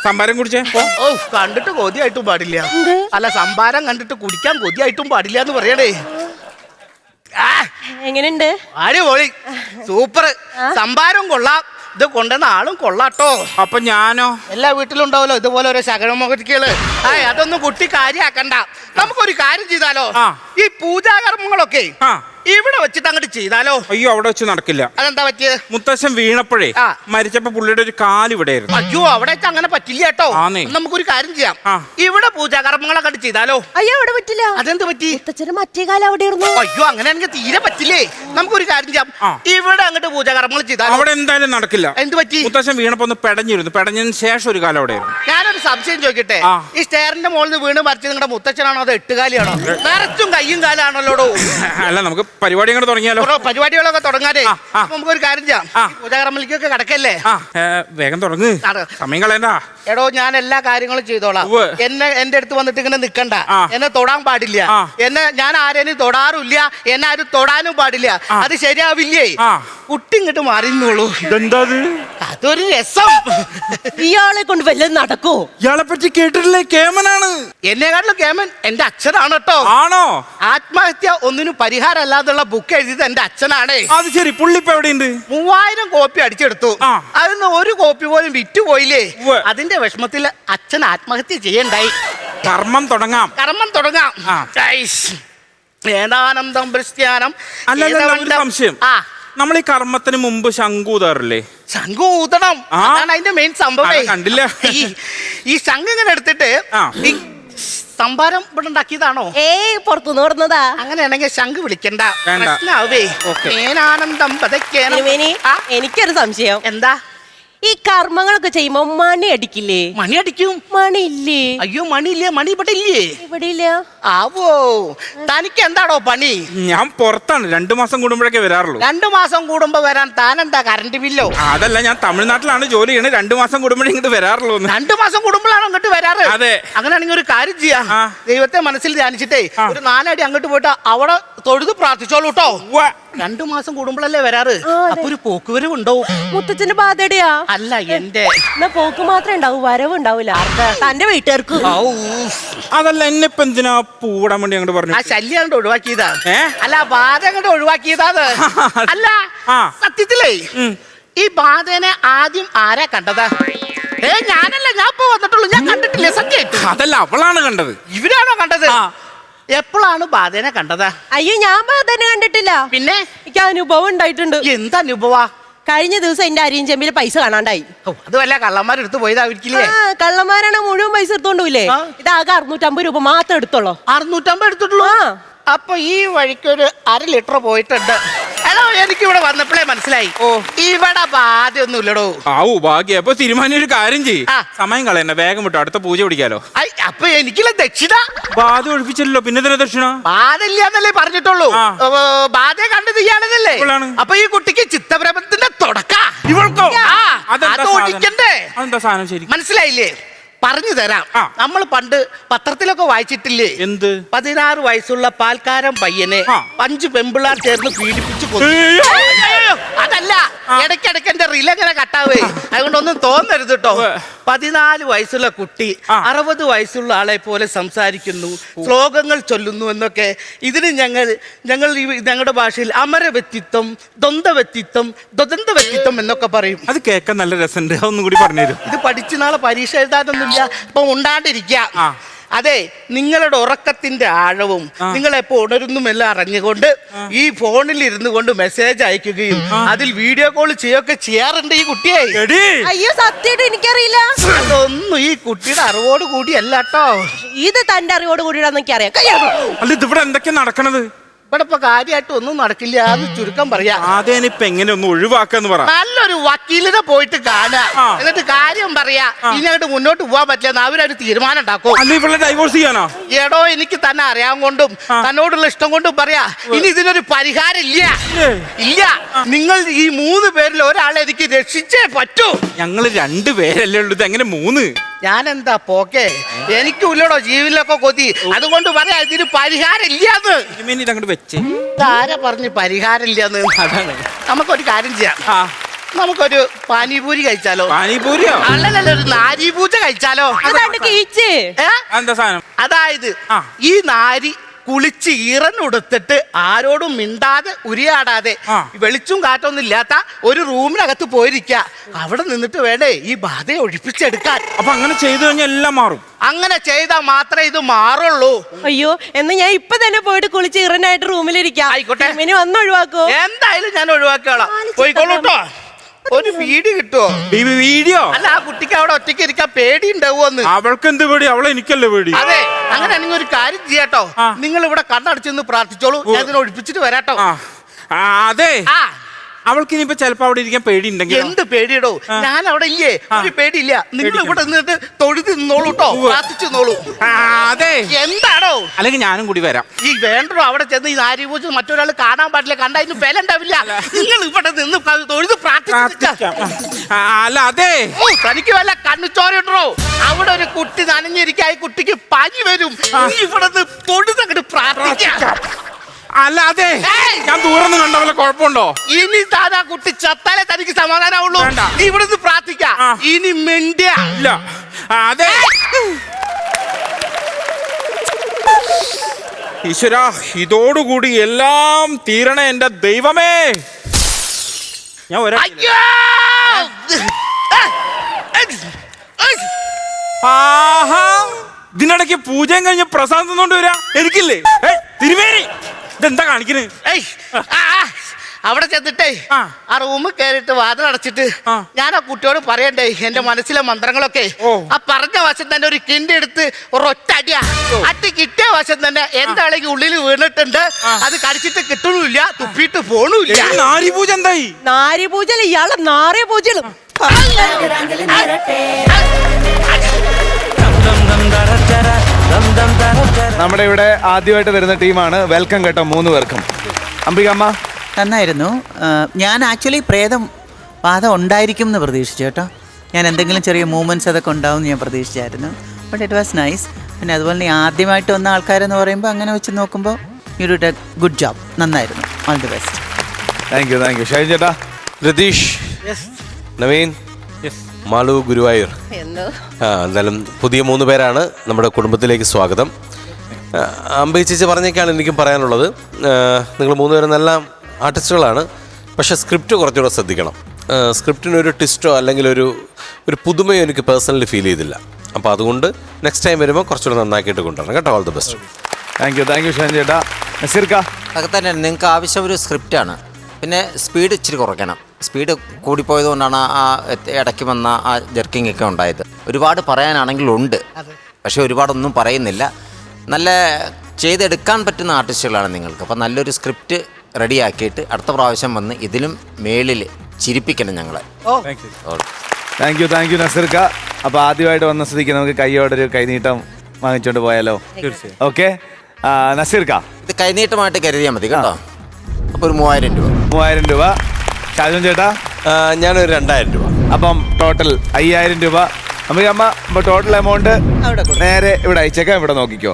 സംഭാരം കുടിച്ചേ? ഓ, കണ്ടിട്ട് കൊതിയായിട്ടും പാടില്ല. അല്ല, സംഭാരം കണ്ടിട്ട് കുടിക്കാൻ കൊതിയായിട്ടും പാടില്ല എന്ന് പറയണേ. എങ്ങനെയുണ്ട്? അടിപൊളി, സൂപ്പർ. സംഭാരം കൊള്ളാം, ഇത് കൊണ്ടുവന്ന ആളും കൊള്ളാട്ടോ. അപ്പൊ ഞാനോ? എല്ലാ വീട്ടിലും ഉണ്ടാവല്ലോ ഇതുപോലെ ഓരോ ശകനമൊക്കെകള്. അതൊന്നും കുട്ടി കാര്യാക്കണ്ട. നമുക്കൊരു കാര്യം ചെയ്താലോ? ഈ പൂജാകർമ്മങ്ങളൊക്കെ ഇവിടെ വെച്ചിട്ട് അങ്ങോട്ട് ചെയ്താലോ? അയ്യോ അവിടെ വെച്ച് നടക്കില്ല. അതെന്താ പറ്റിയത്? മുത്തശ്ശൻ വീണപ്പോഴേ ആ. മരിച്ചപ്പോ പുള്ളിയുടെ ഒരു കാല് ഇവിടെ ആയിരുന്നു. അയ്യോ അവിടെ വെച്ച് അങ്ങനെ പറ്റില്ല കേട്ടോ. ആന്നേ. നമുക്കൊരു കാര്യം ചെയ്യാം, ആ. ഇവിടെ പൂജാകർമ്മങ്ങളൊക്കെ അങ്ങോട്ട് ചെയ്താലോ? അയ്യോ അവിടെ പറ്റില്ല. അതെന്ത് പറ്റി? മുത്തച്ഛന് മറ്റേ കാലം അവിടെ ഇരുന്നു. അയ്യോ അങ്ങനെയാണെങ്കിൽ തീരെ പറ്റില്ലേ. നമുക്കൊരു കാര്യം ചെയ്യാം, ആ. ഇവിടെ അങ്ങോട്ട് പൂജാകർമ്മങ്ങൾ ചെയ്താലോ? അവിടെ എന്തായാലും നടക്കില്ല. എന്ത് പറ്റി? മുത്തശ്ശൻ വീണപ്പോ ഒന്ന് പെടഞ്ഞിരുന്നു. പെടഞ്ഞതിന് ശേഷം ഒരു കാലം അവിടെ ആയിരുന്നു. ഞാനൊരു സംശയം ചോദിക്കട്ടെ, ആ. ഈ സ്റ്റെയറിന്റെ മുകളിൽ നിന്ന് വീണ് മരിച്ചത് നിങ്ങളുടെ മുത്തച്ഛനാണോ അതോ എട്ടുകാലിയാണോ? നിറച്ചും കയ്യും കാലാണല്ലോടോ. അല്ല നമുക്ക് പരിപാടി അങ്ങോട്ട് തുടങ്ങിയാലോ? ഓരോ പരിപാടികളൊക്കെ തുടങ്ങാതെ ആ, ആ. അപ്പൊ നമുക്കൊരു കാര്യം ചെയ്യാം, ആ. ഈ പൂജാകർമ്മലിക്കൊക്കെ കിടക്കല്ലേ? വേഗം തുടങ്ങ്, സമയം കളയണ്ട. എടോ ഞാൻ എല്ലാ കാര്യങ്ങളും ചെയ്തോളാം. ഉവ്വ്. എന്റെ അടുത്ത് വന്നിട്ട് ഇങ്ങനെ നിക്കണ്ട. ആ. എന്നെ തൊടാൻ പാടില്ല. ആ. ഞാൻ ആരെയും തൊടാറില്ല, എന്നെ ആരും തൊടാനും പാടില്ല. അത് ശരിയാവില്ലേ? ആ. കുട്ടി ഇങ്ങോട്ട് മാറിയുള്ളൂ. ഇതെന്താ അതൊരു രസം. ഇയാളെ കൊണ്ട് വല്ലതും നടക്കോ? ഇയാളെ പറ്റി കേട്ടിട്ടില്ലേ? കേമനാണ്. എന്നെക്കാട്ടിലും കേമൻ എന്റെ അച്ഛനാണ് കേട്ടോ. ആണോ? ആത്മഹത്യ ഒന്നിനും പരിഹാരം അല്ലാതുള്ള ബുക്ക് എഴുതിയത് എന്റെ അച്ഛനാണ്. അത് ശരി. പുള്ളിപ്പോ എവിടെയുണ്ട്? 3000 കോപ്പി അടിച്ചെടുത്തു. ആ. അതിന് ഒരു കോപ്പി പോലും വിറ്റുപോയില്ലേ. ഉവ്വ്. അതിന്റെ വിഷമത്തിൽ അച്ഛൻ ആത്മഹത്യ ചെയ്യണ്ടായി. കർമ്മം തുടങ്ങാം. കർമ്മം തുടങ്ങാം. ആ. ഏതാനന്ദം ക്രിസ്ത്യാനം. അല്ല ഒരു സംശയം. ആ നമ്മൾ ഈ കർമ്മത്തിന് മുമ്പ് ശംഖു ഊതാറില്ലേ? ശംഖു ഊതണം. ആ. അതാണ് അതിന്റെ മെയിൻ സംഭവം. അത് കണ്ടില്ല. ഈ ശംഖ് ഇങ്ങനെ എടുത്തിട്ട് ആ. ഈ സംഭാരം ഇവിടെ ഉണ്ടാക്കിയതാണോ? പുറത്തുനിന്ന് പറഞ്ഞതാ. അങ്ങനെയാണെങ്കിൽ ശംഖ് വിളിക്കണ്ട, വേണ്ട. പ്രശ്നാവേ. ഓക്കേ. ഏനാനന്ദം പതക്കേനം. തിരുമേനി, ആ, എനിക്കൊരു സംശയം. എന്താ? ഈ കർമ്മങ്ങളൊക്കെ ചെയ്യുമ്പോ മണി അടിക്കില്ലേ? മണി അടിക്കും. മണി ഇല്ലേ? അയ്യോ മണി ഇല്ലേ? മണി ഇവിടെ ഇല്ലേ? ഇവിടെ ഇല്ല. ആവോ, തനിക്ക് എന്താണോ പണി? ഞാൻ പുറത്താണ്. 2 മാസം കൂടുമ്പോഴൊക്കെ വരാറുള്ളൂ. 2 മാസം കൂടുമ്പോ വരാൻ താനെന്താ കറണ്ട് ബില്ലോ? അതല്ല, ഞാൻ തമിഴ്നാട്ടിലാണ് ജോലി ചെയ്യുന്നത്. 2 മാസം കൂടുമ്പോഴേ ഇങ്ങോട്ട് വരാറുള്ളൂ. 2 മാസം കൂടുമ്പോഴാണ് അങ്ങോട്ട് വരാറ്. അതെ. അങ്ങനെയാണെങ്കിൽ ഒരു കാര്യം ചെയ്യാം, ആ. ദൈവത്തെ മനസ്സിൽ ധ്യാനിച്ചിട്ടേ ആ. ഒരു 4 അടി അങ്ങോട്ട് പോയിട്ട് അവിടെ തൊഴുത് പ്രാർത്ഥിച്ചോളൂ കേട്ടോ. ഉവ്വ. 2 മാസം കൂടുമ്പോഴല്ലേ വരാറ്. ആ, അതെ. അപ്പൊ ഒരു പോക്കുവരവ് ഉണ്ടാവും. മുത്തച്ഛന്റെ ബാധയുടെയാ? അല്ല എന്റെ. എന്നാ പോക്ക് മാത്രമേ ഉണ്ടാവൂ, വരവ് ഉണ്ടാവില്ല. തന്റെ വീട്ടുകാർക്ക്. ഔ, അതല്ല, എന്നെ ഇപ്പൊ എന്തിനാ പൂവിടാൻ വേണ്ടി അങ്ങോട്ട് പറഞ്ഞു? ആ ശല്യം അങ്ങോട്ട് ഒഴിവാക്കിയതാ. ഏ? അല്ല ബാധ അങ്ങോട്ട് ഒഴിവാക്കിയതാ. അല്ല ആ. സത്യത്തിലേ ഈ ബാധേനെ ആദ്യം ആരാ കണ്ടതാ? ഞാനല്ല, ഞാൻ ഇപ്പൊ വന്നിട്ടുള്ളൂ. ഞാൻ കണ്ടിട്ടില്ലേ സത്യമായിട്ട്? അതല്ല, അവളാണ് കണ്ടത്. ഇവരാണോ കണ്ടത്? ആ. എപ്പോഴാണ് ബാധേനെ കണ്ടതാ? അയ്യോ ഞാൻ ബാധനെ കണ്ടിട്ടില്ല. പിന്നെ എനിക്ക് അനുഭവം ഉണ്ടായിട്ടുണ്ട്. എന്താ അനുഭവ? കഴിഞ്ഞ ദിവസം എന്റെ അരിയും ചെമ്പിൽ പൈസ കാണാണ്ടായി. അത് വല്ല കള്ളന്മാരെടുത്ത് പോയതായിരിക്കില്ലേ? കള്ളന്മാരാണ് മുഴുവൻ പൈസ എടുത്തോണ്ടൂല്ലേ? ആ. ഇതാകെ 650 രൂപ മാത്രം എടുത്തോളൂ. 650 എടുത്തിട്ടുള്ളൂ. ആ. അപ്പൊ ഈ വഴിക്കൊരു 1/2 ലിറ്റർ പോയിട്ടുണ്ട്. ഹലോ, എനിക്കിവിടെ വന്നപ്പോഴേ മനസ്സിലായി. ഇവിടെ ബാധയൊന്നും ഇല്ലടോ. ആവൂ ഭാഗ്യ. അപ്പൊ തീരുമാനം ഒരു കാര്യം ചെയ്യും. ആ. സമയം കളയണ്ട, വേഗം വിട്ടോ. അടുത്ത പൂജ പിടിക്കാലോ. അപ്പൊ എനിക്കുള്ള ദക്ഷിണ ബാധ ഒഴിപ്പിച്ചല്ലോ, പിന്നെ തന്നെ ദക്ഷിണ. ബാധയില്ലാന്നല്ലേ പറഞ്ഞിട്ടുള്ളൂ. ആ. ബാധയെ കണ്ടത് ഇയാളല്ലേ? ഇവളാണ്. അപ്പൊ ഈ കുട്ടിക്ക് ചിത്തപ്രഭത്തിന്റെ തുടക്ക ഇവൾക്കോ? ആ, അതെന്താ അത് സാധനം? ഒഴിക്കണ്ടേ? അതെന്താ സാധനം? ശരി, മനസ്സിലായില്ലേ? പറഞ്ഞു തരാം. ആ. നമ്മൾ പണ്ട് പത്രത്തിലൊക്കെ വായിച്ചിട്ടില്ലേ? എന്ത്? 16 വയസ്സുള്ള പാൽക്കാരൻ പയ്യനെ ആ. 5 പെമ്പിള്ളാർ ചേർന്ന് പീഡിപ്പിച്ചു കൊന്നു. അയ്യോ. അയ്യോ, അതല്ല, ഇടയ്ക്കിടയ്ക്ക് എന്റെ റിലങ്ങനെ കട്ടാവേ. അതുകൊണ്ടൊന്നും തോന്നരുത് കേട്ടോ. 14 വയസ്സുള്ള കുട്ടി ആ. 60 വയസ്സുള്ള ആളെ പോലെ സംസാരിക്കുന്നു, ശ്ലോകങ്ങൾ ചൊല്ലുന്നു എന്നൊക്കെ. ഇതിന് ഞങ്ങളുടെ ഭാഷയിൽ അമര വ്യക്തിത്വം, ദ്വന്ദ്വ വ്യക്തിത്വം, ദ്വന്ദ്വ വ്യക്തിത്വം എന്നൊക്കെ പറയും. അത് കേൾക്കാൻ നല്ല രസമുണ്ട്. ഒന്നും കൂടി പറഞ്ഞുതരും. ഇത് പഠിച്ച് നാളെ പരീക്ഷ എഴുതാനൊന്നുമില്ല, ഇപ്പൊ ഉണ്ടാണ്ടിരിക്കാം. ആ. അതെ, നിങ്ങളുടെ ഉറക്കത്തിന്റെ ആഴവും നിങ്ങളെപ്പോ ഉണരുന്നുമെല്ലാം അറിഞ്ഞുകൊണ്ട് ഈ ഫോണിൽ ഇരുന്നു കൊണ്ട് മെസ്സേജ് അയക്കുകയും അതിൽ വീഡിയോ കോൾ ചെയ്യുകയൊക്കെ ചെയ്യാറുണ്ട് ഈ കുട്ടിയെ. എടീ. അയ്യോ സത്യമായിട്ട് എനിക്കറിയില്ല. അതൊന്നും ഈ കുട്ടിയുടെ അറിവോട് കൂടിയല്ല കേട്ടോ. ഇത് തന്റെ അറിവോട് കൂടിയാണെന്ന് എനിക്കറിയാം. കയ്യാണോ? അല്ല, ഇതിവിടെ എന്തൊക്കെയാ നടക്കണത്? ഇവിടെ ഇപ്പൊ കാര്യമായിട്ട് ഒന്നും നടക്കില്ല, അത് ചുരുക്കം പറയാ. ആദ്യം എങ്ങനെ ഒന്ന് ഒഴിവാക്കാന്ന് പറ. നല്ലൊരു വക്കീലിനെ പോയിട്ട് കാണാ, ആ. എന്നിട്ട് കാര്യം പറയാ. ഇനി അങ്ങോട്ട് മുന്നോട്ട് പോവാൻ പറ്റില്ല, അവരൊരു തീരുമാനം ഉണ്ടാക്കും. അല്ല, ഇവളെ ഡൈവോഴ്സ് ചെയ്യാനോ? എടോ, എനിക്ക് തന്നെ അറിയാൻ കൊണ്ടും തന്നോടുള്ള ഇഷ്ടം കൊണ്ടും പറയാ, ഇനി ഇതിനൊരു പരിഹാരം ഇല്ല. ഇല്ല, നിങ്ങൾ ഈ 3 പേരിൽ ഒരാളെ എനിക്ക് രക്ഷിച്ചേ പറ്റൂ. ഞങ്ങള് 2 പേരല്ലേ ഉള്ളൂ, ഇത് എങ്ങനെ 3? ഞാനെന്താ പോക്കെ? എനിക്കും ഇല്ലടോ ജീവനിലൊക്കെ കൊതി. അതുകൊണ്ട് പറയാ, ഇതിന് പരിഹാരം ഇല്ലാന്ന്. ഇതങ്ങോട്ട് വെച്ചേ. ആരാ പറഞ്ഞ് പരിഹാരം ഇല്ലാന്ന്? അതാണ്. നമുക്കൊരു കാര്യം ചെയ്യാം. ആ. നമുക്കൊരു പാനിപൂരി കഴിച്ചാലോ? പാനിപൂരിയോ? അല്ലല്ല, ഒരു നാരിപൂജ കഴിച്ചാലോ? അതാണ്ട് കീച്ച്. ഏ? എന്താ സാധനം? അതായത് ആ. ഈ നാരി കുളിച്ച് ഇറന്നുടുത്തിട്ട് ആരോടും മിണ്ടാതെ ഉരിയാടാതെ വെളിച്ചും കാറ്റൊന്നും ഇല്ലാത്ത ഒരു റൂമിനകത്ത് പോയിരിക്കുക. അവിടെ നിന്നിട്ട് വേണ്ടേ ഈ ബാധയെ ഒഴിപ്പിച്ചെടുക്കാൻ. അപ്പൊ അങ്ങനെ ചെയ്തു കഴിഞ്ഞാൽ എല്ലാം മാറും. അങ്ങനെ ചെയ്താൽ മാത്രമേ ഇത് മാറുള്ളൂ. അയ്യോ എന്നാ ഞാൻ ഇപ്പൊ തന്നെ പോയിട്ട് കുളിച്ച് ഇറനായിട്ട് റൂമിലിരിക്കാം. ആയിക്കോട്ടെ. ഇനി വന്ന് ഒഴിവാക്കോ? എന്തായാലും ഞാൻ ഒഴിവാക്കിയോളാം. പോയിക്കോളൂട്ടോ. ഒരു വീട് കിട്ടുമോ? വീഡിയോ അല്ല, ആ കുട്ടിക്ക് അവിടെ ഒറ്റയ്ക്ക് ഇരിക്കാൻ പേടി ഉണ്ടാവുമെന്ന്. അവൾക്ക് എന്ത് പേടി? അവളെ എനിക്കല്ലേ പേടി. അതെ, അങ്ങനെയാണെങ്കിൽ ഒരു കാര്യം ചെയ്യാട്ടോ. നിങ്ങൾ ഇവിടെ കണ്ണടച്ചെന്ന് പ്രാർത്ഥിച്ചോളൂ, ഞാൻ ഇതിനെ ഒഴിപ്പിച്ചിട്ട് വരാട്ടോ. അതെ, ആ, അവൾക്ക് ഇനിയിപ്പോ ചിലപ്പോ അവിടെ ഇരിക്കാൻ പേടിയുണ്ടെങ്കിൽ. എന്ത് പേടിയിടോ? ഞാൻ അവിടെ ഇല്ലേ, ഒരു പേടിയില്ല. നിങ്ങൾ ഇവിടെ നിന്നിട്ട് തൊഴുതി നിന്നോളൂ കേട്ടോ, പ്രാർത്ഥിച്ചു നിന്നോളൂ. അതെ, എന്താണോ? അല്ലെങ്കിൽ ഞാനും കൂടി വരാം. ഈ വേണ്ടോ അവിടെ ചെന്ന് ഈ നാരിപൂജ മറ്റൊരാൾ കാണാൻ പാടില്ല, കണ്ടാ ഇതിന് വില ഉണ്ടാവില്ല. നിങ്ങൾ ഇവിടെ നിന്ന് തൊഴുത് പ്രാർത്ഥിച്ചു. അല്ല അതെ, തനിക്ക് വല്ല കണ്ണുചോരട്ടോ? അവിടെ ഒരു കുട്ടി നനഞ്ഞിരിക്കാ, ഈ കുട്ടിക്ക് പനി വരും. നീ ഇവിടെ നിന്ന് തൊഴുതങ്ങോട്ട് പ്രാർത്ഥിക്കാം. അല്ല അതെ, ഞാൻ ദൂരം കണ്ട വല്ല കുഴപ്പമുണ്ടോ? ഇനി താനാ കുട്ടി ചത്താലേ തനിക്ക് സമാധാനമുള്ളൂ. നീ ഇവിടെ നിന്ന് പ്രാർത്ഥിക്കാം. ഇനി മിണ്ടിയ ഇല്ല. അതെ ഈശ്വര, ഇതോടുകൂടി എല്ലാം തീരണേ എന്റെ ദൈവമേ. ഞാൻ ആഹാ, ഇതിനിടയ്ക്ക് പൂജയും കഴിഞ്ഞ് പ്രസാദം തന്നോണ്ട് വരാ എനിക്കില്ലേ? തിരുമേനി, ഇതെന്താ കാണിക്കുന്നത്? അവിടെ ചെന്നിട്ടേ ആ റൂമിൽ കയറിയിട്ട് വാതിലടച്ചിട്ട് ഞാൻ ആ കുട്ടിയോട് പറയണ്ടേ എന്റെ മനസ്സിലെ മന്ത്രങ്ങളൊക്കെ. ആ പറഞ്ഞ വശം തന്നെ ഒരു കിണ്ടി എടുത്ത് ഒരൊറ്റ അടിയാ. അടി കിട്ടിയ വശം തന്നെ എന്താണെങ്കിൽ ഉള്ളിൽ വീണിട്ടുണ്ട്. അത് കടിച്ചിട്ട് കിട്ടണില്ല, തുപ്പിയിട്ട് പോണില്ല. നാരിപൂജ എന്തായി? നാരിപൂജ ഇയാളെ നാറിയ പൂജകളും. നമ്മുടെ ഇവിടെ ആദ്യമായിട്ട് വരുന്ന ടീമാണ്. വെൽക്കം കേട്ടോ 3 പേർക്കും. അംബികമ്മ നന്നായിരുന്നു. ഞാൻ ആക്ച്വലി പ്രേതം ബാധ ഉണ്ടായിരിക്കും എന്ന് പ്രതീക്ഷിച്ചു കേട്ടോ. ഞാൻ എന്തെങ്കിലും ചെറിയ മൂവ്മെൻറ്റ്സ് അതൊക്കെ ഉണ്ടാവും എന്ന് ഞാൻ പ്രതീക്ഷിച്ചായിരുന്നു. But it was nice. പിന്നെ അതുപോലെ തന്നെ ആദ്യമായിട്ട് വന്ന ആൾക്കാരെന്ന് പറയുമ്പോൾ അങ്ങനെ വെച്ച് നോക്കുമ്പോൾ you did a good job. നന്നായിരുന്നു. All the best. Thank you. Shine ചേട്ടാ. രതീഷ്, നവീൻ, മാളു, ഗുരുവായൂർ. എന്തായാലും പുതിയ 3 പേരാണ് നമ്മുടെ കുടുംബത്തിലേക്ക് സ്വാഗതം. അമ്പി ചേച്ചി പറഞ്ഞൊക്കെയാണ് എനിക്കും പറയാനുള്ളത്. നിങ്ങൾ 3 പേരും നല്ല ആർട്ടിസ്റ്റുകളാണ്. പക്ഷേ സ്ക്രിപ്റ്റ് കുറച്ചുകൂടെ ശ്രദ്ധിക്കണം. സ്ക്രിപ്റ്റിനൊരു ട്വിസ്റ്റോ അല്ലെങ്കിൽ ഒരു പുതുമയോ എനിക്ക് പേഴ്സണലി ഫീൽ ചെയ്തില്ല. അപ്പോൾ അതുകൊണ്ട് നെക്സ്റ്റ് ടൈം വരുമ്പോൾ കുറച്ചുകൂടെ നന്നാക്കിയിട്ട് കൊണ്ടുവരണം കേട്ടോ. All the best. Thank you Shine ചേട്ടാ. നസീർക്ക, അതൊക്കെ തന്നെ നിങ്ങൾക്ക് ആവശ്യം ഒരു സ്ക്രിപ്റ്റാണ്. പിന്നെ സ്പീഡ് ഇച്ചിരി കുറയ്ക്കണം. സ്പീഡ് കൂടിപ്പോയതുകൊണ്ടാണ് ആ ഇടയ്ക്ക് വന്ന ആ ജെർക്കിംഗ് ഒക്കെ ഉണ്ടായത്. ഒരുപാട് പറയാനാണെങ്കിലുണ്ട്, പക്ഷേ ഒരുപാടൊന്നും പറയുന്നില്ല. നല്ല ചെയ്തെടുക്കാൻ പറ്റുന്ന ആർട്ടിസ്റ്റുകളാണ് നിങ്ങൾക്ക്. അപ്പോൾ നല്ലൊരു സ്ക്രിപ്റ്റ് റെഡിയാക്കിയിട്ട് അടുത്ത പ്രാവശ്യം വന്ന് ഇതിലും മേളിൽ ചിരിപ്പിക്കണം ഞങ്ങളെ. താങ്ക് യു നസീർക്ക. അപ്പോൾ ആദ്യമായിട്ട് വന്ന സ്ഥിതിക്ക് നമുക്ക് കൈയോടൊരു കൈനീട്ടം വാങ്ങിച്ചോണ്ട് പോയാലോ? ഓക്കെ നസീർക്ക, ഇത് കൈനീട്ടമായിട്ട് കരുതിയാൽ മതി കേട്ടോ. അപ്പോൾ ഒരു 3000 രൂപ. ഷാജുൻ ചേട്ടാ? ഞാനൊരു 2000 രൂപ. അപ്പം ടോട്ടൽ 5000 രൂപ. അമ്മ അപ്പോൾ ടോട്ടൽ എമൗണ്ട് നേരെ ഇവിടെ അയച്ചേക്കാം. ഇവിടെ നോക്കിക്കോ,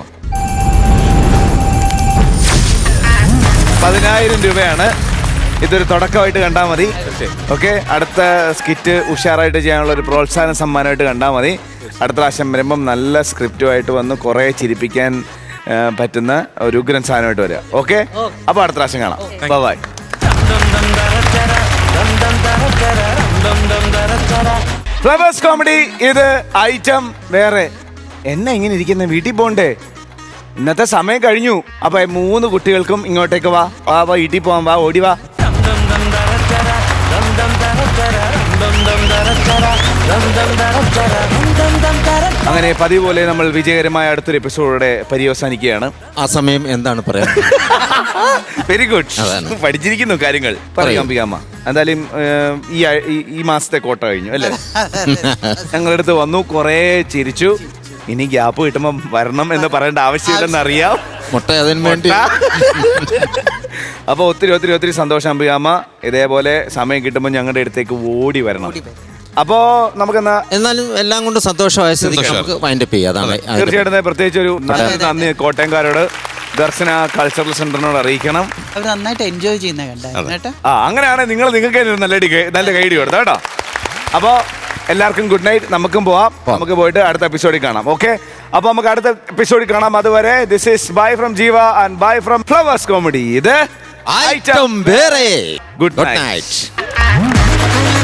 10000 രൂപയാണ്. ഇതൊരു തുടക്കമായിട്ട് കണ്ടാൽ മതി. ഓക്കെ, അടുത്ത സ്കിറ്റ് ഉഷാറായിട്ട് ചെയ്യാനുള്ള ഒരു പ്രോത്സാഹന സമ്മാനമായിട്ട് കണ്ടാൽ മതി. അടുത്ത പ്രാവശ്യം വരുമ്പം നല്ല സ്ക്രിപ്റ്റുമായിട്ട് വന്ന് കുറേ ചിരിപ്പിക്കാൻ പറ്റുന്ന ഒരു ഉഗ്രൻ സാധനമായിട്ട് വരിക. ഓക്കെ, അപ്പോൾ അടുത്ത പ്രാവശ്യം കാണാം. ബൈ. Flowers comedy. ഇത് ഐറ്റം വേറെ. എന്നെ ഇങ്ങനെ ഇരിക്കുന്ന വീട്ടിൽ പോണ്ടേ? ഇന്നത്തെ സമയം കഴിഞ്ഞു. അപ്പൊ 3 കുട്ടികൾക്കും ഇങ്ങോട്ടേക്ക് വാ. വീട്ടിൽ പോവാൻ വാ, ഓടി വാ. അങ്ങനെ പതിവ് പോലെ നമ്മൾ വിജയകരമായ അടുത്തൊരു എപ്പിസോഡോടെ പര്യവസാനിക്കുകയാണ്. ആ സമയം എന്താണ് പറയാ? വെരി ഗുഡ്, പഠിച്ചിരിക്കുന്നു കാര്യങ്ങൾ. പറയാം അംബികാമ്മ. എന്തായാലും ഈ മാസത്തെ കോട്ട കഴിഞ്ഞു അല്ലേ? ഞങ്ങളുടെ അടുത്ത് വന്നു, കുറേ ചിരിച്ചു. ഇനി ഗ്യാപ്പ് കിട്ടുമ്പോ വരണം എന്ന് പറയേണ്ട ആവശ്യമില്ലെന്ന് അറിയാം. അപ്പൊ ഒത്തിരി സന്തോഷം അംബികാമ്മ. ഇതേപോലെ സമയം കിട്ടുമ്പോൾ ഞങ്ങളുടെ അടുത്തേക്ക് ഓടി വരണം. അപ്പോ നമുക്കെന്നാ എന്നാലും എല്ലാം കൊണ്ട് സന്തോഷമായ സ്ഥിതിക്ക് വൈൻഡപ്പ് ചെയ്യാം. തീർച്ചയായിട്ടും പ്രത്യേകിച്ച് ഒരു നന്ദി കോട്ടയംകാരോട്, ദർശന കൾച്ചറൽ സെന്ററിനോട് അറിയിക്കണം. അവർ നന്നായിട്ട് എൻജോയ് ചെയ്യുന്ന കണ്ടോ? അങ്ങനെയാണെങ്കിൽ നിങ്ങൾക്ക് നല്ല കൈഡി കൊടുത്തോ കേട്ടോ. അപ്പോൾ എല്ലാവർക്കും ഗുഡ് നൈറ്റ്. നമുക്കും പോവാം. നമുക്ക് പോയിട്ട് അടുത്ത എപ്പിസോഡിൽ കാണാം. ഓക്കെ, അപ്പൊ നമുക്ക് അടുത്ത എപ്പിസോഡിൽ കാണാം. അതുവരെ ദിസ് ഈസ് ബൈ ഫ്രം ജീവ and bye from flowers comedy. ഇത് ഐറ്റം വേറെ. Good night.